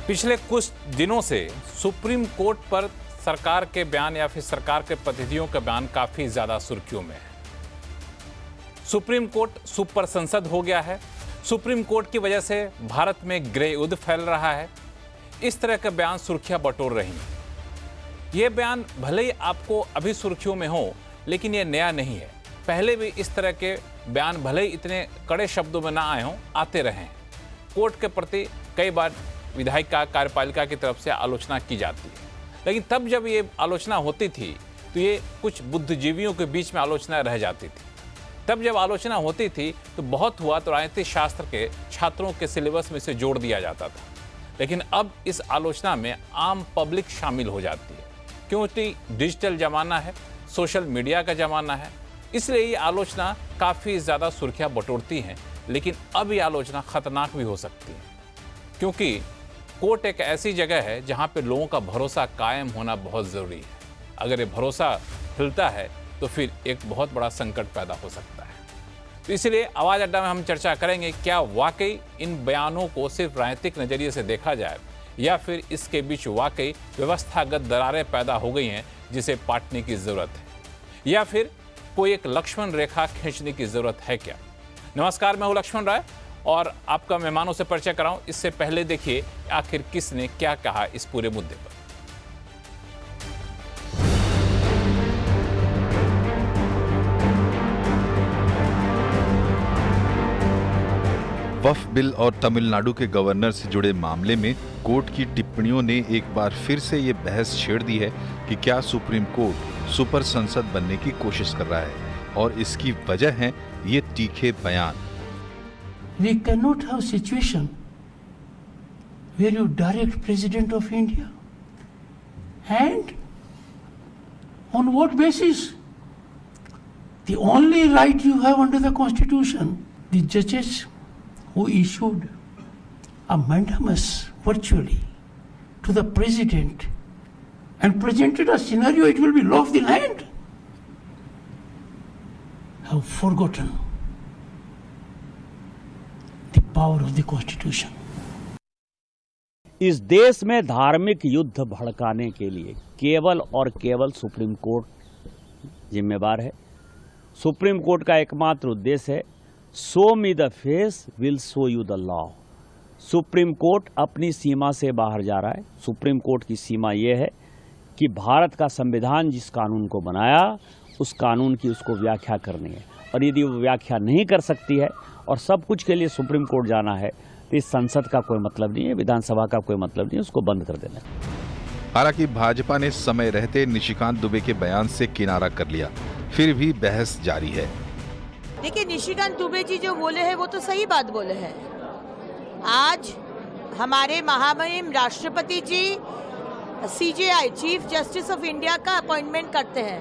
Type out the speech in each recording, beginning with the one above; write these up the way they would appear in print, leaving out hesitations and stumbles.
पिछले कुछ दिनों से सुप्रीम कोर्ट पर सरकार के बयान या फिर सरकार के प्रतिनिधियों का बयान काफी ज्यादा सुर्खियों में है। सुप्रीम कोर्ट सुपर संसद हो गया है। सुप्रीम कोर्ट की वजह से भारत में गृह युद्ध फैल रहा है। इस तरह के बयान सुर्खियां बटोर रही हैं। ये बयान भले ही आपको अभी सुर्खियों में हो, लेकिन ये नया नहीं है। पहले भी इस तरह के बयान भले ही इतने कड़े शब्दों में ना आए हों, आते रहे हैं। कोर्ट के प्रति कई बार विधायिका कार्यपालिका की तरफ से आलोचना की जाती है, लेकिन तब जब ये आलोचना होती थी तो ये कुछ बुद्धिजीवियों के बीच में आलोचना रह जाती थी। तब जब आलोचना होती थी तो बहुत हुआ तो राजनीतिक शास्त्र के छात्रों के सिलेबस में से जोड़ दिया जाता था, लेकिन अब इस आलोचना में आम पब्लिक शामिल हो जाती है, क्योंकि डिजिटल ज़माना है, सोशल मीडिया का ज़माना है। इसलिए ये आलोचना काफ़ी ज़्यादा सुर्खियाँ बटोरती हैं, लेकिन अब ये आलोचना खतरनाक भी हो सकती है, क्योंकि कोर्ट एक ऐसी जगह है जहाँ पे लोगों का भरोसा कायम होना बहुत ज़रूरी है। अगर ये भरोसा हिलता है तो फिर एक बहुत बड़ा संकट पैदा हो सकता है। तो इसलिए आवाज़ अड्डा में हम चर्चा करेंगे, क्या वाकई इन बयानों को सिर्फ राजनीतिक नज़रिए से देखा जाए या फिर इसके बीच वाकई व्यवस्थागत दरारें पैदा हो गई हैं जिसे पाटने की ज़रूरत है, या फिर कोई एक लक्ष्मण रेखा खींचने की ज़रूरत है क्या। नमस्कार, मैं हूँ लक्ष्मण राय और आपका मेहमानों से परिचय कराऊं इससे पहले देखिए आखिर किसने क्या कहा इस पूरे मुद्दे पर। वक्फ बिल और तमिलनाडु के गवर्नर से जुड़े मामले में कोर्ट की टिप्पणियों ने एक बार फिर से ये बहस छेड़ दी है कि क्या सुप्रीम कोर्ट सुपर संसद बनने की कोशिश कर रहा है, और इसकी वजह है ये तीखे बयान। We cannot have a situation where you direct President of India. And on what basis? The only right you have under the Constitution, the judges who issued a mandamus virtually to the President and presented a scenario it will be law of the land, have forgotten the power of the Constitution. इस देश में धार्मिक युद्ध भड़काने के लिए केवल और केवल सुप्रीम कोर्ट जिम्मेवार है। सुप्रीम कोर्ट का एकमात्र उद्देश्य है, show me the face will show you the law. Supreme court अपनी सीमा से बाहर जा रहा है। सुप्रीम कोर्ट की सीमा यह है कि भारत का संविधान जिस कानून को बनाया उस कानून की उसको व्याख्या करनी है, और यदि वो व्याख्या नहीं कर सकती है और सब कुछ के लिए सुप्रीम कोर्ट जाना है तो इस संसद का कोई मतलब नहीं है, विधानसभा का कोई मतलब नहीं है, उसको बंद कर देना है। हालांकि भाजपा ने समय रहते निशिकांत दुबे के बयान से किनारा कर लिया, फिर भी बहस जारी है। देखिए, निशिकांत दुबे जी जो बोले हैं वो तो सही बात बोले हैं। आज हमारे महामहिम राष्ट्रपति ji CJI chief justice of India का अपॉइंटमेंट करते हैं,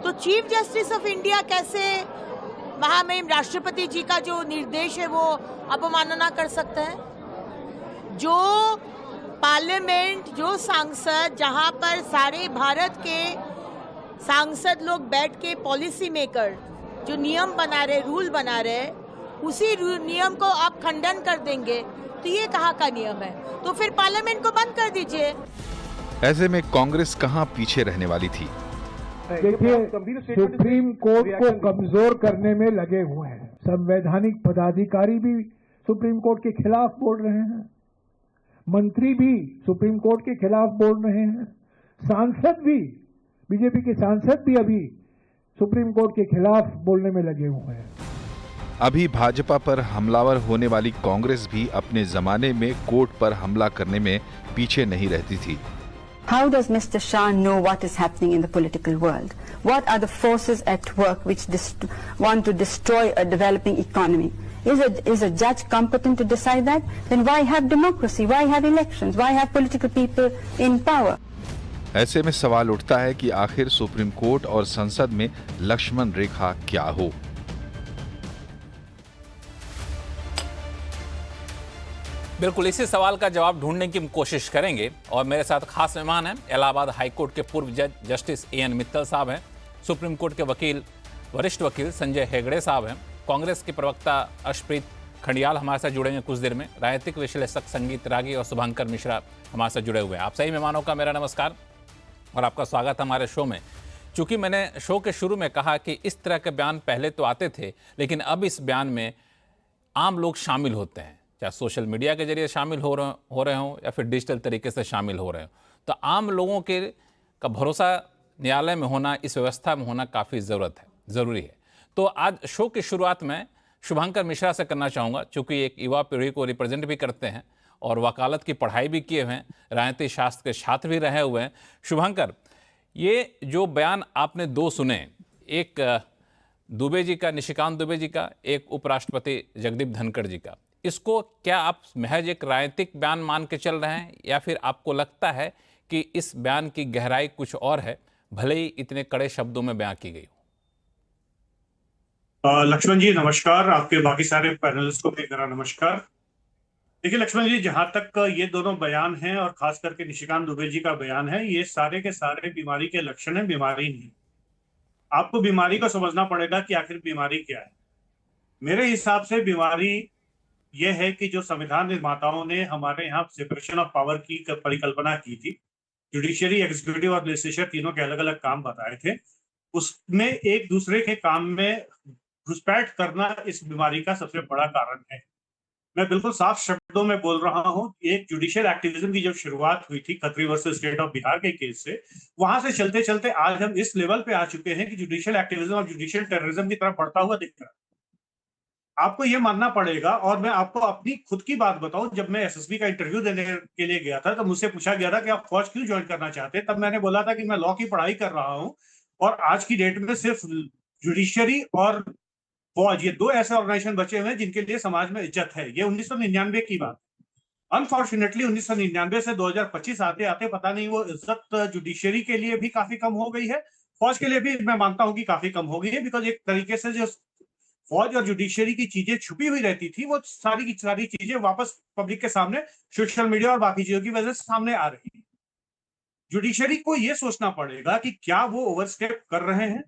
तो चीफ जस्टिस ऑफ इंडिया कैसे महामहिम राष्ट्रपति जी का जो निर्देश है वो अवमानना कर सकते हैं? जो पार्लियामेंट, जो सांसद, जहां पर सारे भारत के सांसद लोग बैठ के पॉलिसी मेकर जो नियम बना रहे, रूल बना रहे, उसी नियम को आप खंडन कर देंगे तो ये कहाँ का नियम है? तो फिर पार्लियामेंट को बंद कर दीजिए। ऐसे में कांग्रेस कहां पीछे रहने वाली थी। देखिए, सुप्रीम कोर्ट को कमजोर करने में लगे हुए हैं। संवैधानिक पदाधिकारी भी सुप्रीम कोर्ट के खिलाफ बोल रहे हैं, मंत्री भी सुप्रीम कोर्ट के खिलाफ बोल रहे हैं, सांसद भी, बीजेपी के सांसद भी अभी सुप्रीम कोर्ट के खिलाफ बोलने में लगे हुए हैं। अभी भाजपा पर हमलावर होने वाली कांग्रेस भी अपने जमाने में कोर्ट पर हमला करने में पीछे नहीं रहती थी। How does Mr. Shah know what is happening in the political world? What are the forces at work which want to destroy a developing economy? Is a judge competent to decide that? Then why have democracy? Why have elections? Why have political people in power? ऐसे में सवाल उठता है कि आखिर supreme court और संसद में लक्ष्मण रेखा क्या हो। बिल्कुल इसी सवाल का जवाब ढूंढने की हम कोशिश करेंगे, और मेरे साथ खास मेहमान हैं इलाहाबाद हाई कोर्ट के पूर्व जज जस्टिस एएन मित्तल साहब हैं, सुप्रीम कोर्ट के वकील वरिष्ठ वकील संजय हेगड़े साहब हैं, कांग्रेस के प्रवक्ता अर्शप्रीत खंडियाल हमारे साथ जुड़ेंगे कुछ देर में। राजनीतिक विश्लेषक संगीत रागी और शुभंकर मिश्रा हमारे साथ जुड़े हुए हैं। आप सही मेहमानों का मेरा नमस्कार और आपका स्वागत हमारे शो में। चूंकि मैंने शो के शुरू में कहा कि इस तरह के बयान पहले तो आते थे, लेकिन अब इस बयान में आम लोग शामिल होते हैं, चाहे सोशल मीडिया के जरिए शामिल हो रहे हों या फिर डिजिटल तरीके से शामिल हो रहे हों। तो आम लोगों के का भरोसा न्यायालय में होना, इस व्यवस्था में होना काफ़ी ज़रूरी है। तो आज शो की शुरुआत में शुभंकर मिश्रा से करना चाहूँगा, चूँकि एक युवा पीढ़ी को रिप्रेजेंट भी करते हैं और वकालत की पढ़ाई भी किए हुए हैं, राजनीतिक शास्त्र के छात्र भी रहे हुए हैं। शुभंकर, ये जो बयान आपने दो सुने, एक दुबे जी का, निशिकांत दुबे जी का, एक उपराष्ट्रपति जगदीप धनखड़ जी का, इसको क्या आप महज एक राजनीतिक बयान मान के चल रहे हैं या फिर आपको लगता है कि इस बयान की गहराई कुछ और है, भले ही इतने कड़े शब्दों में बयान की गई हो? लक्ष्मण जी नमस्कार, आपके बाकी सारे पैनलिस्ट को भी मेरा नमस्कार। देखिए लक्ष्मण जी, जहां तक ये दोनों बयान हैं और खास करके निशिकांत दुबे जी का बयान है, ये सारे के सारे बीमारी के लक्षण हैं, बीमारी नहीं। आपको बीमारी को समझना पड़ेगा कि आखिर बीमारी क्या है। मेरे हिसाब से बीमारी ये है कि जो संविधान निर्माताओं ने हमारे यहाँ सेपरेशन ऑफ पावर की परिकल्पना की थी, जुडिशियरी, एग्जीक्यूटिव और लेजिस्लेचर तीनों के अलग अलग काम बताए थे, उसमें एक दूसरे के काम में घुसपैठ करना इस बीमारी का सबसे बड़ा कारण है। मैं बिल्कुल साफ शब्दों में बोल रहा हूं, एक जुडिशियल एक्टिविज्म की जब शुरुआत हुई थी Khatri versus state of Bihar के केस से, वहां से चलते चलते आज हम इस लेवल पे आ चुके हैं कि जुडिशियल एक्टिविज्म और जुडिशियल टेररिज्म की तरफ बढ़ता हुआ दिख रहा है। आपको ये मानना पड़ेगा, और मैं आपको अपनी खुद की बात बताऊं, जब मैं एसएसबी का इंटरव्यू देने के लिए गया था तो मुझसे पूछा गया था कि आप फौज क्यों ज्वाइन करना चाहते हैं। तब मैंने बोला था कि मैं लॉ की पढ़ाई कर रहा हूं और आज की डेट में सिर्फ जुडिशियरी और फौज, ये दो ऐसे ऑर्गेनाइजेशन बचे हुए हैं जिनके लिए समाज में इज्जत है। ये 1999 की बात है। अनफॉर्चुनेटली 1999 से 2025 आते आते पता नहीं वो इज्जत जुडिशियरी के लिए भी काफी कम हो गई है, फौज के लिए भी मैं मानता हूं कि काफी कम हो गई है। बिकॉज एक तरीके से जो फौज और जुडिशियरी की चीजें छुपी हुई रहती थी, वो सारी की सारी चीजें वापस पब्लिक के सामने सोशल मीडिया और बाकी चीजों की वजह से सामने आ रही है। जुडिशियरी को यह सोचना पड़ेगा कि क्या वो ओवरस्टेप कर रहे हैं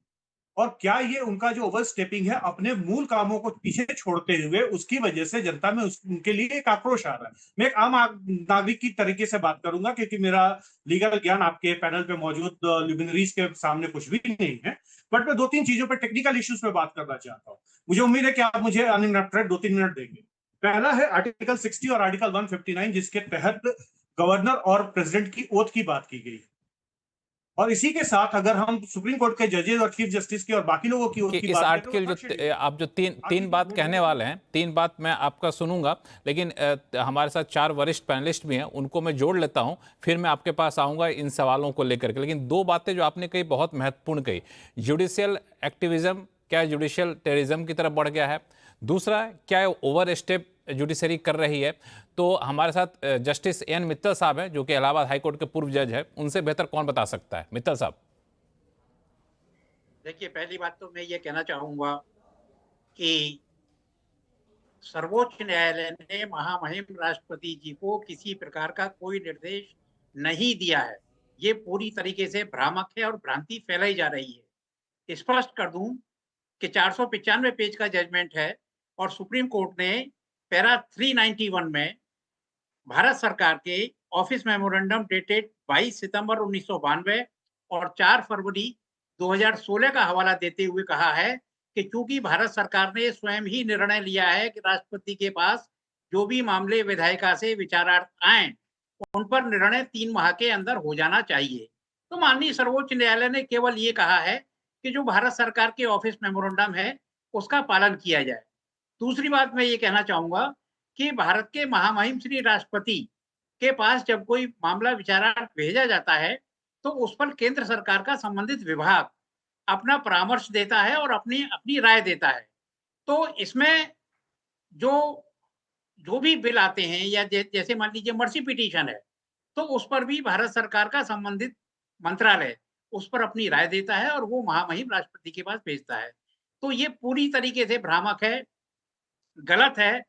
और क्या ये उनका जो ओवरस्टेपिंग है अपने मूल कामों को पीछे छोड़ते हुए उसकी वजह से जनता में उनके लिए एक आक्रोश आ रहा है। मैं एक आम नागरिक की तरीके से बात करूंगा क्योंकि मेरा लीगल ज्ञान आपके पैनल पे मौजूद लुमिनरीज के सामने कुछ भी नहीं है, बट मैं दो तीन चीजों पे, टेक्निकल इश्यूज पे बात करना चाहता हूँ। मुझे उम्मीद है कि आप मुझे अनइंटरप्टेड 2-3 मिनट देंगे। पहला है आर्टिकल 60 और आर्टिकल 159, जिसके तहत गवर्नर और प्रेसिडेंट की ओथ की बात की गई। और इसी के साथ अगर हम सुप्रीम कोर्ट के जजेस और चीफ जस्टिस की और बाकी लोगों की ओथ की इस बात आर्टिकल जो आप जो तीन बात कहने वाले हैं, तीन बात मैं आपका सुनूंगा, लेकिन हमारे साथ 4 वरिष्ठ पैनलिस्ट भी हैं, उनको मैं जोड़ लेता हूं, फिर मैं आपके पास आऊंगा इन सवालों को लेकर के। लेकिन दो बातें जो आपने कही बहुत महत्वपूर्ण कही। जुडिशियल एक्टिविज्म क्या जुडिशियल टेररिज्म की तरफ बढ़ गया है? दूसरा, क्या ओवर स्टेप जुडिशरी कर रही है? तो हमारे साथ जस्टिस एन मित्तल साहब हैं, जो कि इलाहाबाद हाईकोर्ट के पूर्व जज है, उनसे बेहतर कौन बता सकता है? मित्तल साहब। देखिए, पहली बात तो मैं ये कहना चाहूंगा कि सर्वोच्च न्यायालय ने महामहिम राष्ट्रपति जी को किसी प्रकार का कोई निर्देश नहीं दिया है। ये पूरी तरीके से भ्रामक है और भ्रांति फैलाई जा रही है। स्पष्ट कर दूं कि 495 पेज का जजमेंट है और सुप्रीम कोर्ट ने पैरा 391 में भारत सरकार के ऑफिस मेमोरेंडम डेटेड 22 सितंबर 1992 और 4 फरवरी 2016 का हवाला देते हुए कहा है कि चूंकि भारत सरकार ने स्वयं ही निर्णय लिया है कि राष्ट्रपति के पास जो भी मामले विधायिका से विचारार्थ आए उन पर निर्णय 3 माह के अंदर हो जाना चाहिए। तो माननीय सर्वोच्च न्यायालय ने केवल ये कहा है कि जो भारत सरकार के ऑफिस मेमोरेंडम है उसका पालन किया जाए। दूसरी बात मैं ये कहना चाहूंगा कि भारत के महामहिम श्री राष्ट्रपति के पास जब कोई मामला विचारार्थ भेजा जाता है तो उस पर केंद्र सरकार का संबंधित विभाग अपना परामर्श देता है और अपनी राय देता है। तो इसमें जो भी बिल आते हैं या जैसे मान लीजिए मर्सी पिटीशन है, तो उस पर भी भारत सरकार का संबंधित मंत्रालय उस पर अपनी राय देता है और वो महामहिम राष्ट्रपति के पास भेजता है। तो ये पूरी तरीके से भ्रामक है, गलत है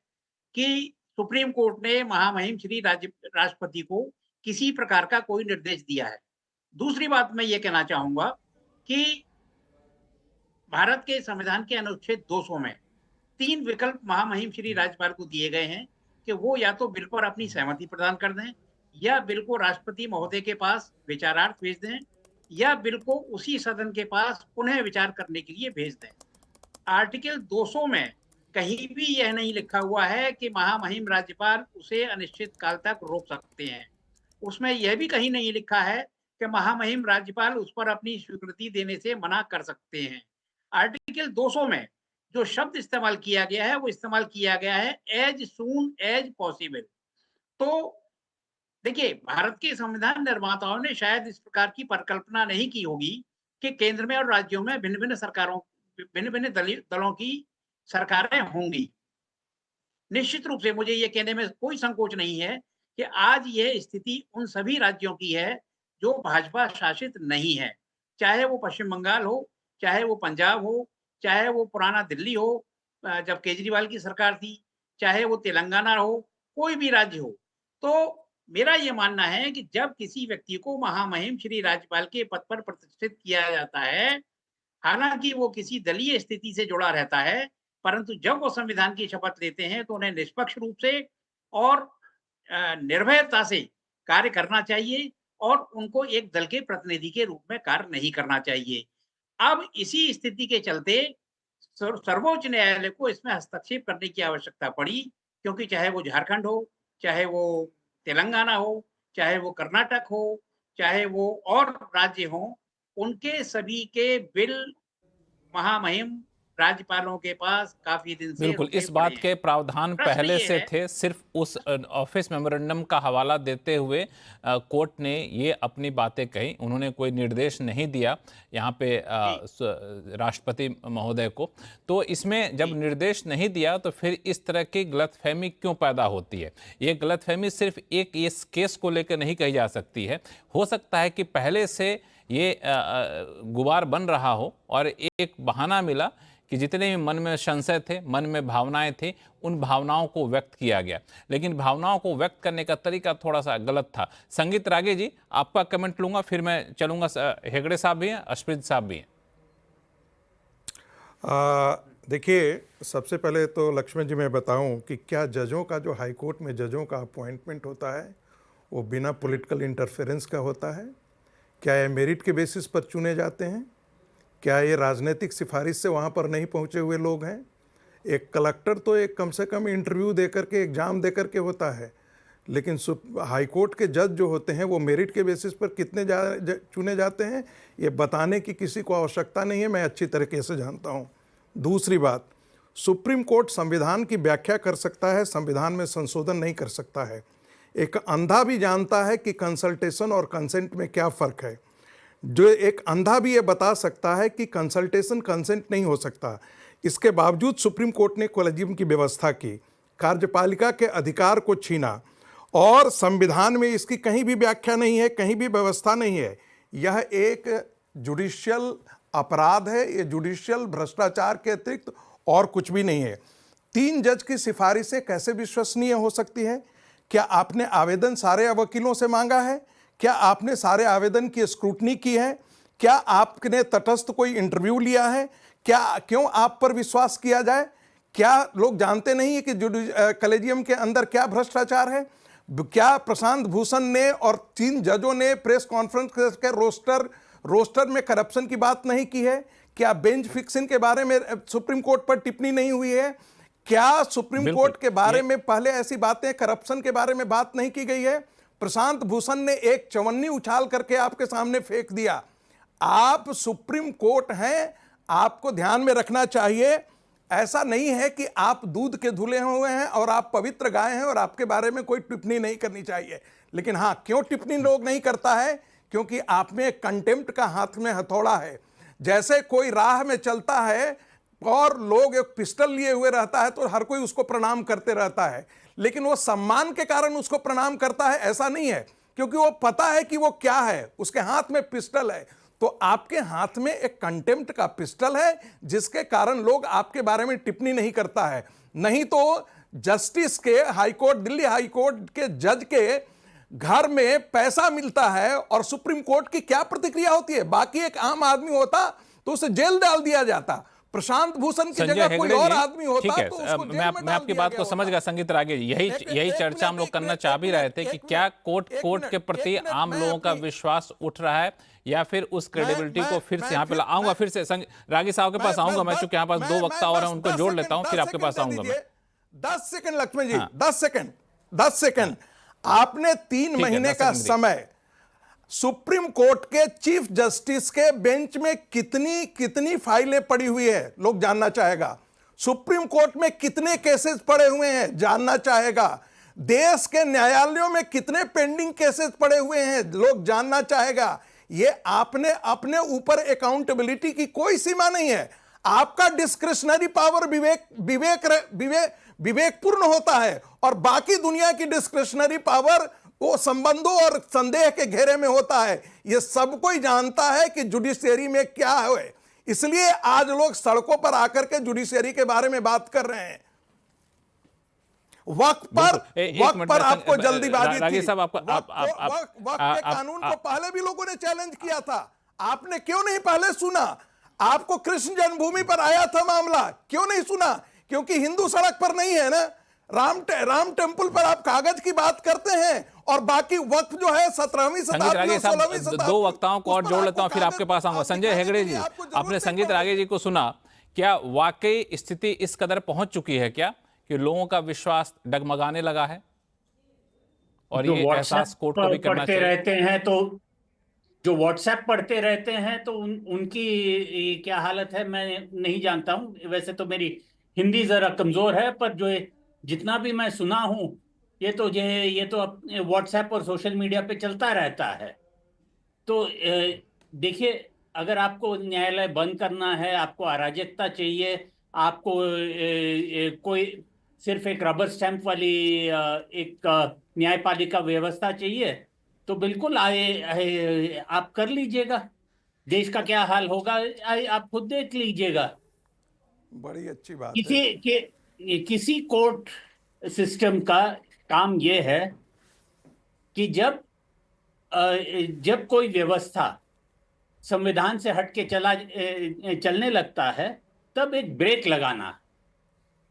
कि सुप्रीम कोर्ट ने महामहिम श्री राष्ट्रपति को किसी प्रकार का कोई निर्देश दिया है। दूसरी बात मैं ये कहना चाहूंगा कि भारत के संविधान के अनुच्छेद 200 में 3 विकल्प महामहिम श्री राज्यपाल को दिए गए हैं कि वो या तो बिल पर अपनी सहमति प्रदान कर दें, या बिल को राष्ट्रपति महोदय के पास विचारार्थ भेज दें, या बिल को उसी सदन के पास पुनः विचार करने के लिए भेज दें। आर्टिकल 200 में कहीं भी यह नहीं लिखा हुआ है कि महामहिम राज्यपाल उसे अनिश्चित काल तक रोक सकते हैं। उसमें यह भी कहीं नहीं लिखा है कि महामहिम राज्यपाल उस पर अपनी स्वीकृति देने से मना कर सकते हैं। आर्टिकल 200 में जो शब्द इस्तेमाल किया गया है वो इस्तेमाल किया गया है एज सून एज पॉसिबल। तो देखिए, भारत के संविधान निर्माताओं ने शायद इस प्रकार की परिकल्पना नहीं की होगी कि केंद्र में और राज्यों में भिन्न भिन्न दलों की सरकारें होंगी। निश्चित रूप से मुझे ये कहने में कोई संकोच नहीं है कि आज यह स्थिति उन सभी राज्यों की है जो भाजपा शासित नहीं है, चाहे वो पश्चिम बंगाल हो, चाहे वो पंजाब हो, चाहे वो पुराना दिल्ली हो जब केजरीवाल की सरकार थी, चाहे वो तेलंगाना हो, कोई भी राज्य हो। तो मेरा ये मानना है कि जब किसी व्यक्ति को महामहिम श्री राज्यपाल के पद पर प्रतिष्ठित किया जाता है, हालांकि वो किसी दलीय स्थिति से जुड़ा रहता है, परंतु जब वो संविधान की शपथ लेते हैं तो उन्हें निष्पक्ष रूप से और निर्भयता से कार्य करना चाहिए और उनको एक दल के प्रतिनिधि के रूप में कार्य नहीं करना चाहिए। अब इसी स्थिति के चलते सर्वोच्च न्यायालय को इसमें हस्तक्षेप करने की आवश्यकता पड़ी, क्योंकि चाहे वो झारखंड हो, चाहे वो तेलंगाना हो, चाहे वो कर्नाटक हो, चाहे वो और राज्य हो, उनके सभी के बिल महामहिम राज्यपालों के पास काफी दिन से बिल्कुल इस बात के प्रावधान पहले से थे, सिर्फ उस ऑफिस मेमोरेंडम का हवाला देते हुए कोर्ट ने ये अपनी बातें कही। उन्होंने कोई निर्देश नहीं दिया यहाँ पे राष्ट्रपति महोदय को। तो इसमें जब निर्देश नहीं दिया तो फिर इस तरह की गलतफहमी क्यों पैदा होती है? ये गलतफहमी सिर्फ एक इस केस को लेकर नहीं कही जा सकती है। हो सकता है कि पहले से ये गुबार बन रहा हो और एक बहाना मिला कि जितने भी मन में संशय थे, मन में भावनाएं थी, उन भावनाओं को व्यक्त किया गया, लेकिन भावनाओं को व्यक्त करने का तरीका थोड़ा सा गलत था। संगीत रागे जी, आपका कमेंट लूंगा, फिर मैं चलूंगा। हेगड़े साहब भी हैं, अशप्रीत साहब भी हैं। देखिए, सबसे पहले तो लक्ष्मण जी मैं बताऊं कि क्या जजों का, जो हाई कोर्ट में जजों का अपॉइंटमेंट होता है, वो बिना पॉलिटिकल इंटरफेरेंस का होता है? क्या ये मेरिट के बेसिस पर चुने जाते हैं? क्या ये राजनीतिक सिफारिश से वहाँ पर नहीं पहुँचे हुए लोग हैं? एक कलेक्टर तो एक कम से कम इंटरव्यू दे करके, एग्ज़ाम दे करके होता है, लेकिन हाई कोर्ट के जज जो होते हैं वो मेरिट के बेसिस पर कितने चुने जाते हैं ये बताने की किसी को आवश्यकता नहीं है, मैं अच्छी तरीके से जानता हूँ। दूसरी बात, सुप्रीम कोर्ट संविधान की व्याख्या कर सकता है, संविधान में संशोधन नहीं कर सकता है। एक अंधा भी जानता है कि कंसल्टेशन और कंसेंट में क्या फ़र्क है। जो एक अंधा भी ये बता सकता है कि कंसल्टेशन कंसेंट नहीं हो सकता। इसके बावजूद सुप्रीम कोर्ट ने कोलेजियम की व्यवस्था की, कार्यपालिका के अधिकार को छीना, और संविधान में इसकी कहीं भी व्याख्या नहीं है, कहीं भी व्यवस्था नहीं है। यह एक जुडिशियल अपराध है, ये जुडिशियल भ्रष्टाचार के अतिरिक्त और कुछ भी नहीं है। 3 जज की सिफारिशें कैसे विश्वसनीय हो सकती है? क्या आपने आवेदन सारे वकीलों से मांगा है? क्या आपने सारे आवेदन की स्क्रूटनी की है? क्या आपने तटस्थ कोई इंटरव्यू लिया है? क्यों आप पर विश्वास किया जाए? क्या लोग जानते नहीं है कि कॉलेजियम के अंदर क्या भ्रष्टाचार है? क्या प्रशांत भूषण ने और 3 जजों ने प्रेस कॉन्फ्रेंस करके रोस्टर में करप्शन की बात नहीं की है? क्या बेंच फिक्सिंग के बारे में सुप्रीम कोर्ट पर टिप्पणी नहीं हुई है? क्या सुप्रीम कोर्ट के बारे में पहले ऐसी बातें, करप्शन के बारे में बात नहीं की गई है? प्रशांत भूषण ने एक चवन्नी उछाल करके आपके सामने फेंक दिया। आप सुप्रीम कोर्ट हैं, आपको ध्यान में रखना चाहिए। ऐसा नहीं है कि आप दूध के धुले हुए हैं और आप पवित्र गाय हैं और आपके बारे में कोई टिप्पणी नहीं करनी चाहिए। लेकिन हाँ, क्यों टिप्पणी लोग नहीं करता है? क्योंकि आप में कंटेम्प्ट का हाथ में हथौड़ा है। जैसे कोई राह में चलता है और लोग एक पिस्टल लिए हुए रहता है तो हर कोई उसको प्रणाम करते रहता है, लेकिन वो सम्मान के कारण उसको प्रणाम करता है, ऐसा नहीं है, क्योंकि वो पता है कि वो क्या है, उसके हाथ में पिस्टल है। तो आपके हाथ में एक कंटेम्प्ट का पिस्टल है जिसके कारण लोग आपके बारे में टिप्पणी नहीं करता है। नहीं तो जस्टिस के हाईकोर्ट, दिल्ली हाईकोर्ट के जज के घर में पैसा मिलता है और सुप्रीम कोर्ट की क्या प्रतिक्रिया होती है? बाकी एक आम आदमी होता तो उसे जेल डाल दिया जाता। प्रशांत भूषण की संजय जगह कोई हेगड़े और जी, आदमी होता ठीक है, तो उसको जेल में मैं डाल आपकी दिया बात गया को समझ होता। गया संगीत रागे, यही चर्चा हम लोग करना चाह भी रहे थे कि क्या कोर्ट के प्रति आम लोगों का विश्वास उठ रहा है या फिर उस क्रेडिबिलिटी को फिर से यहाँ पे आऊंगा, फिर से रागी साहब के पास आऊंगा मैं, चूंकि यहाँ पास 2 वक्ता और हैं, उनको जोड़ लेता हूँ, फिर आपके पास आऊंगा मैं। 10 सेकंड लक्ष्मण जी, 10 सेकंड। आपने 3 महीने का समय सुप्रीम कोर्ट के चीफ जस्टिस के बेंच में कितनी फाइलें पड़ी हुई है लोग जानना चाहेगा। सुप्रीम कोर्ट में कितने केसेस पड़े हुए हैं जानना चाहेगा। देश के न्यायालयों में कितने पेंडिंग केसेस पड़े हुए हैं लोग जानना चाहेगा। ये आपने अपने ऊपर अकाउंटेबिलिटी की कोई सीमा नहीं है। आपका डिस्क्रिशनरी पावर विवेकपूर्ण होता है और बाकी दुनिया की डिस्क्रिशनरी पावर वो संबंधों और संदेह के घेरे में होता है। ये सब कोई जानता है कि जुडिशरी में क्या है, इसलिए आज लोग सड़कों पर आकर के जुडिशरी के बारे में बात कर रहे हैं। वक्त पर आपको जल्दीबाजी थी। वक्त के कानून को पहले भी लोगों ने चैलेंज किया था, आपने क्यों नहीं पहले सुना? आपको कृष्ण जन्मभूमि पर आया था मामला, क्यों नहीं सुना? क्योंकि हिंदू सड़क पर नहीं है ना। राम टेम्पल पर आप कागज की बात करते हैं और बाकी वक्त जो है 17वीं शताब्दी 16वीं शताब्दी। 2 वक्ताओं को और जोड़ लेता हूं, फिर आपके पास आऊंगा। संजय हेगड़े जी, आपने संगीत रागे जी को सुना, क्या वाकई स्थिति इस कदर पहुंच चुकी है क्या कि लोगों का विश्वास डगमगाने लगा है और ये एहसास कोर्ट को भी करना चाहिए? रहते हैं तो जो व्हाट्सएप पढ़ते रहते हैं तो उनकी क्या हालत है मैं नहीं जानता हूं। वैसे तो मेरी हिंदी जरा कमजोर है, पर जो जितना भी मैं सुना हूं ये तो व्हाट्सएप और सोशल मीडिया पे चलता रहता है। तो देखिए, अगर आपको न्यायालय बंद करना है, आपको अराजकता चाहिए, आपको कोई सिर्फ एक रबर स्टैंप वाली एक न्यायपालिका व्यवस्था चाहिए, तो बिल्कुल आप कर लीजिएगा। देश का क्या हाल होगा आप खुद देख लीजिएगा। बड़ी अच्छी बात है। किसी कोर्ट सिस्टम का काम यह है कि जब कोई व्यवस्था संविधान से हटके चलने लगता है तब एक ब्रेक लगाना,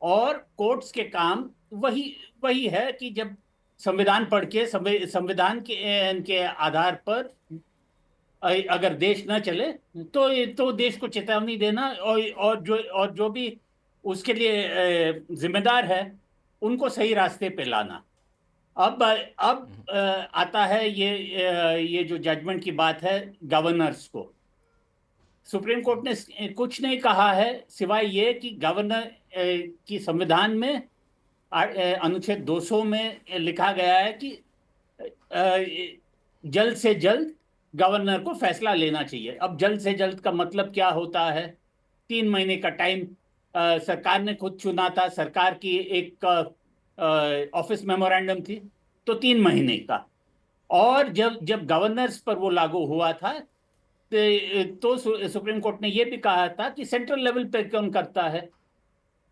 और कोर्ट्स के काम वही है कि जब संविधान पढ़ के संविधान के आधार पर अगर देश न चले तो देश को चेतावनी देना और जो भी उसके लिए जिम्मेदार है उनको सही रास्ते पे लाना। अब आता है ये जो जजमेंट की बात है गवर्नर्स को। सुप्रीम कोर्ट ने कुछ नहीं कहा है सिवाय ये कि गवर्नर की संविधान में अनुच्छेद 200 में लिखा गया है कि जल्द से जल्द गवर्नर को फैसला लेना चाहिए। अब जल्द से जल्द का मतलब क्या होता है? 3 महीने का टाइम सरकार ने खुद चुना था, सरकार की एक ऑफिस मेमोरेंडम थी, तो 3 महीने का। और जब गवर्नर्स पर वो लागू हुआ था तो सुप्रीम कोर्ट ने ये भी कहा था कि सेंट्रल लेवल पे कौन करता है,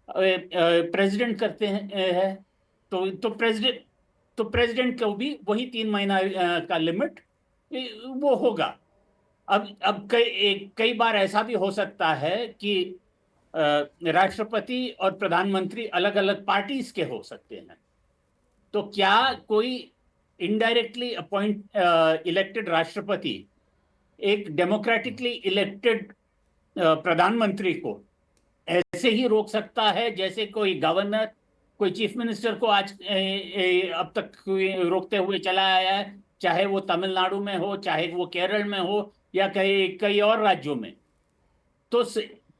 प्रेसिडेंट करते हैं, तो प्रेसिडेंट को भी वही 3 महीना का लिमिट वो होगा। अब कई बार ऐसा भी हो सकता है कि राष्ट्रपति और प्रधानमंत्री अलग अलग पार्टीज के हो सकते हैं, तो क्या कोई इनडायरेक्टली इलेक्टेड राष्ट्रपति एक डेमोक्रेटिकली इलेक्टेड प्रधानमंत्री को ऐसे ही रोक सकता है जैसे कोई गवर्नर कोई चीफ मिनिस्टर को आज अब तक रोकते हुए चला आया है, चाहे वो तमिलनाडु में हो, चाहे वो केरल में हो या कई और राज्यों में।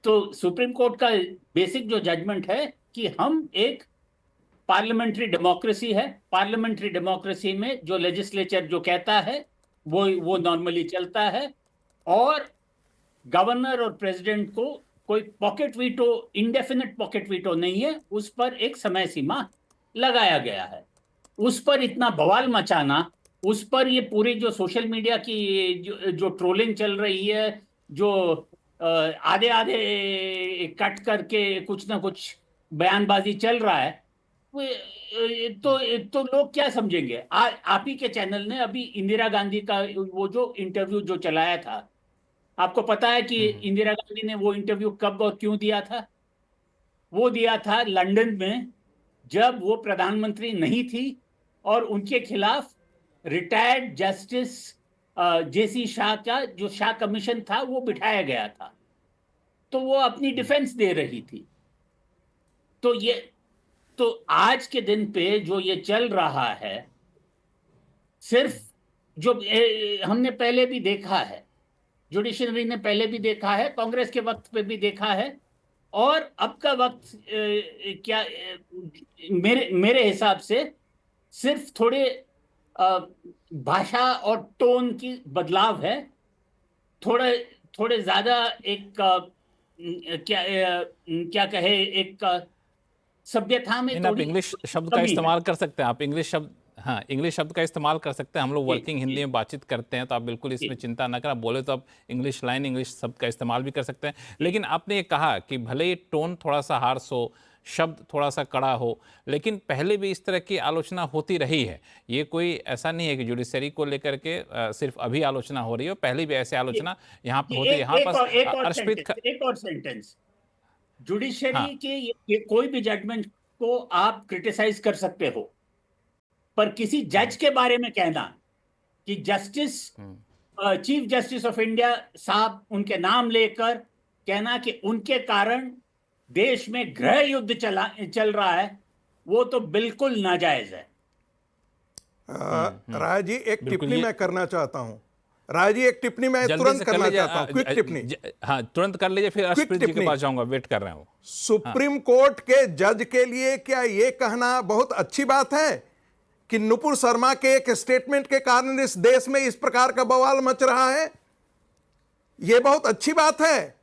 तो सुप्रीम कोर्ट का बेसिक जो जजमेंट है कि हम एक पार्लियामेंट्री डेमोक्रेसी है, पार्लियामेंट्री डेमोक्रेसी में जो लेजिस्लेचर जो कहता है वो नॉर्मली चलता है, और गवर्नर और प्रेसिडेंट को कोई pocket veto, indefinite pocket veto नहीं है, उस पर एक समय सीमा लगाया गया है। उस पर इतना बवाल मचाना, उस पर ये पूरी जो सोशल मीडिया की जो ट्रोलिंग चल रही है, जो आधे कट करके कुछ ना कुछ बयानबाजी चल रहा है, तो लोग क्या समझेंगे? आप ही के चैनल ने अभी इंदिरा गांधी का वो जो इंटरव्यू जो चलाया था, आपको पता है कि इंदिरा गांधी ने वो इंटरव्यू कब और क्यों दिया था? वो दिया था लंदन में, जब वो प्रधानमंत्री नहीं थी और उनके खिलाफ रिटायर्ड जस्टिस जेसी शाह का जो शाह कमीशन था वो बिठाया गया था, तो वो अपनी डिफेंस दे रही थी। तो आज के दिन पे जो ये चल रहा है, सिर्फ जो हमने पहले भी देखा है, जुडिशरी ने पहले भी देखा है, कांग्रेस के वक्त पे भी देखा है, और अब का वक्त क्या मेरे हिसाब से सिर्फ थोड़े भाषा और टोन की बदलाव है। थोड़े ज्यादा एक क्या कहे, एक सभ्यता में आप इंग्लिश शब्द का इस्तेमाल कर सकते हैं। आप इंग्लिश शब्द, हाँ, इंग्लिश शब्द का इस्तेमाल कर सकते हैं। हम लोग वर्किंग हिंदी में बातचीत करते हैं, तो आप बिल्कुल इसमें चिंता ना करें। बोले तो आप इंग्लिश लाइन, इंग्लिश शब्द का इस्तेमाल भी कर सकते हैं। लेकिन आपने ये कहा कि भले ही टोन थोड़ा सा हार्श हो, शब्द थोड़ा सा कड़ा हो, लेकिन पहले भी इस तरह की आलोचना होती रही है। ये कोई ऐसा नहीं है कि जुडिशरी को लेकर के सिर्फ अभी आलोचना हो रही है, पहले भी ऐसे आलोचना यहाँ पर होती है। यहाँ पर एक और सेंटेंस, जुडिशरी के कोई भी जजमेंट को आप क्रिटिसाइज कर सकते हो, पर किसी जज के बारे में कहना कि justice, chief justice of India साहब, उनके नाम लेकर कहना कि उनके कारण देश में गृह युद्ध चल रहा है, वो तो बिल्कुल नाजायज है। राय जी, एक टिप्पणी मैं करना चाहता हूं। राय जी, एक टिप्पणी मैं तुरंत करना चाहता हूं, क्विक टिप्पणी। हाँ, तुरंत कर लीजिए, फिर अर्शप्रीत जी के पास जाऊंगा, वेट कर रहे हूं। सुप्रीम कोर्ट के जज के लिए क्या ये कहना बहुत अच्छी बात है कि नुपुर शर्मा के एक स्टेटमेंट के कारण इस देश में इस प्रकार का बवाल मच रहा है? यह बहुत अच्छी बात है।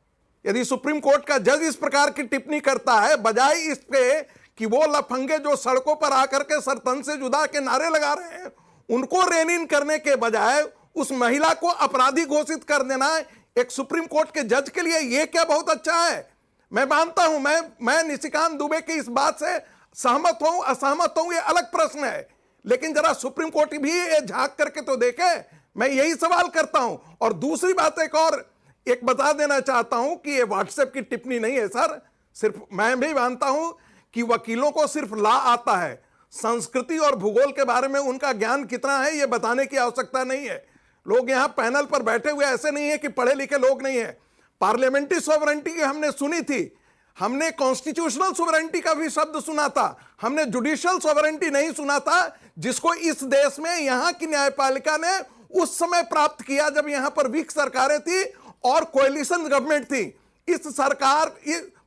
यदि सुप्रीम कोर्ट का जज इस प्रकार की टिप्पणी करता है, बजाय इसके कि वो लफंगे जो सड़कों पर आकर के सरतन से जुदा के नारे लगा रहे हैं, उनको रेन इन करने के बजाय उस महिला को अपराधी घोषित कर देना एक सुप्रीम कोर्ट के जज के लिए यह क्या बहुत अच्छा है? मैं मानता हूं, मैं निशिकांत दुबे की इस बात से सहमत हूं, असहमत हूं, यह अलग प्रश्न है, लेकिन जरा सुप्रीम कोर्ट भी ये झांक करके तो देखे। मैं यही सवाल करता हूं। और दूसरी बात एक बता देना चाहता हूं कि ये व्हाट्सएप की टिप्पणी नहीं है सर। सिर्फ मैं भी मानता हूं कि वकीलों को सिर्फ लॉ आता है, संस्कृति और भूगोल के बारे में उनका ज्ञान कितना है ये बताने की आवश्यकता नहीं है। लोग यहां पैनल पर बैठे हुए ऐसे नहीं है कि पढ़े लिखे लोग नहीं है। पार्लियामेंट्री सॉवरेंटी हमने सुनी थी, हमने कॉन्स्टिट्यूशनल सॉवरेंटी का भी शब्द सुना था, हमने जुडिशियल सॉवरेंटी नहीं सुना था, जिसको इस देश में यहां की न्यायपालिका ने उस समय प्राप्त किया जब यहां पर वीक सरकारें थी और कोएलिशन गवर्नमेंट थी। इस सरकार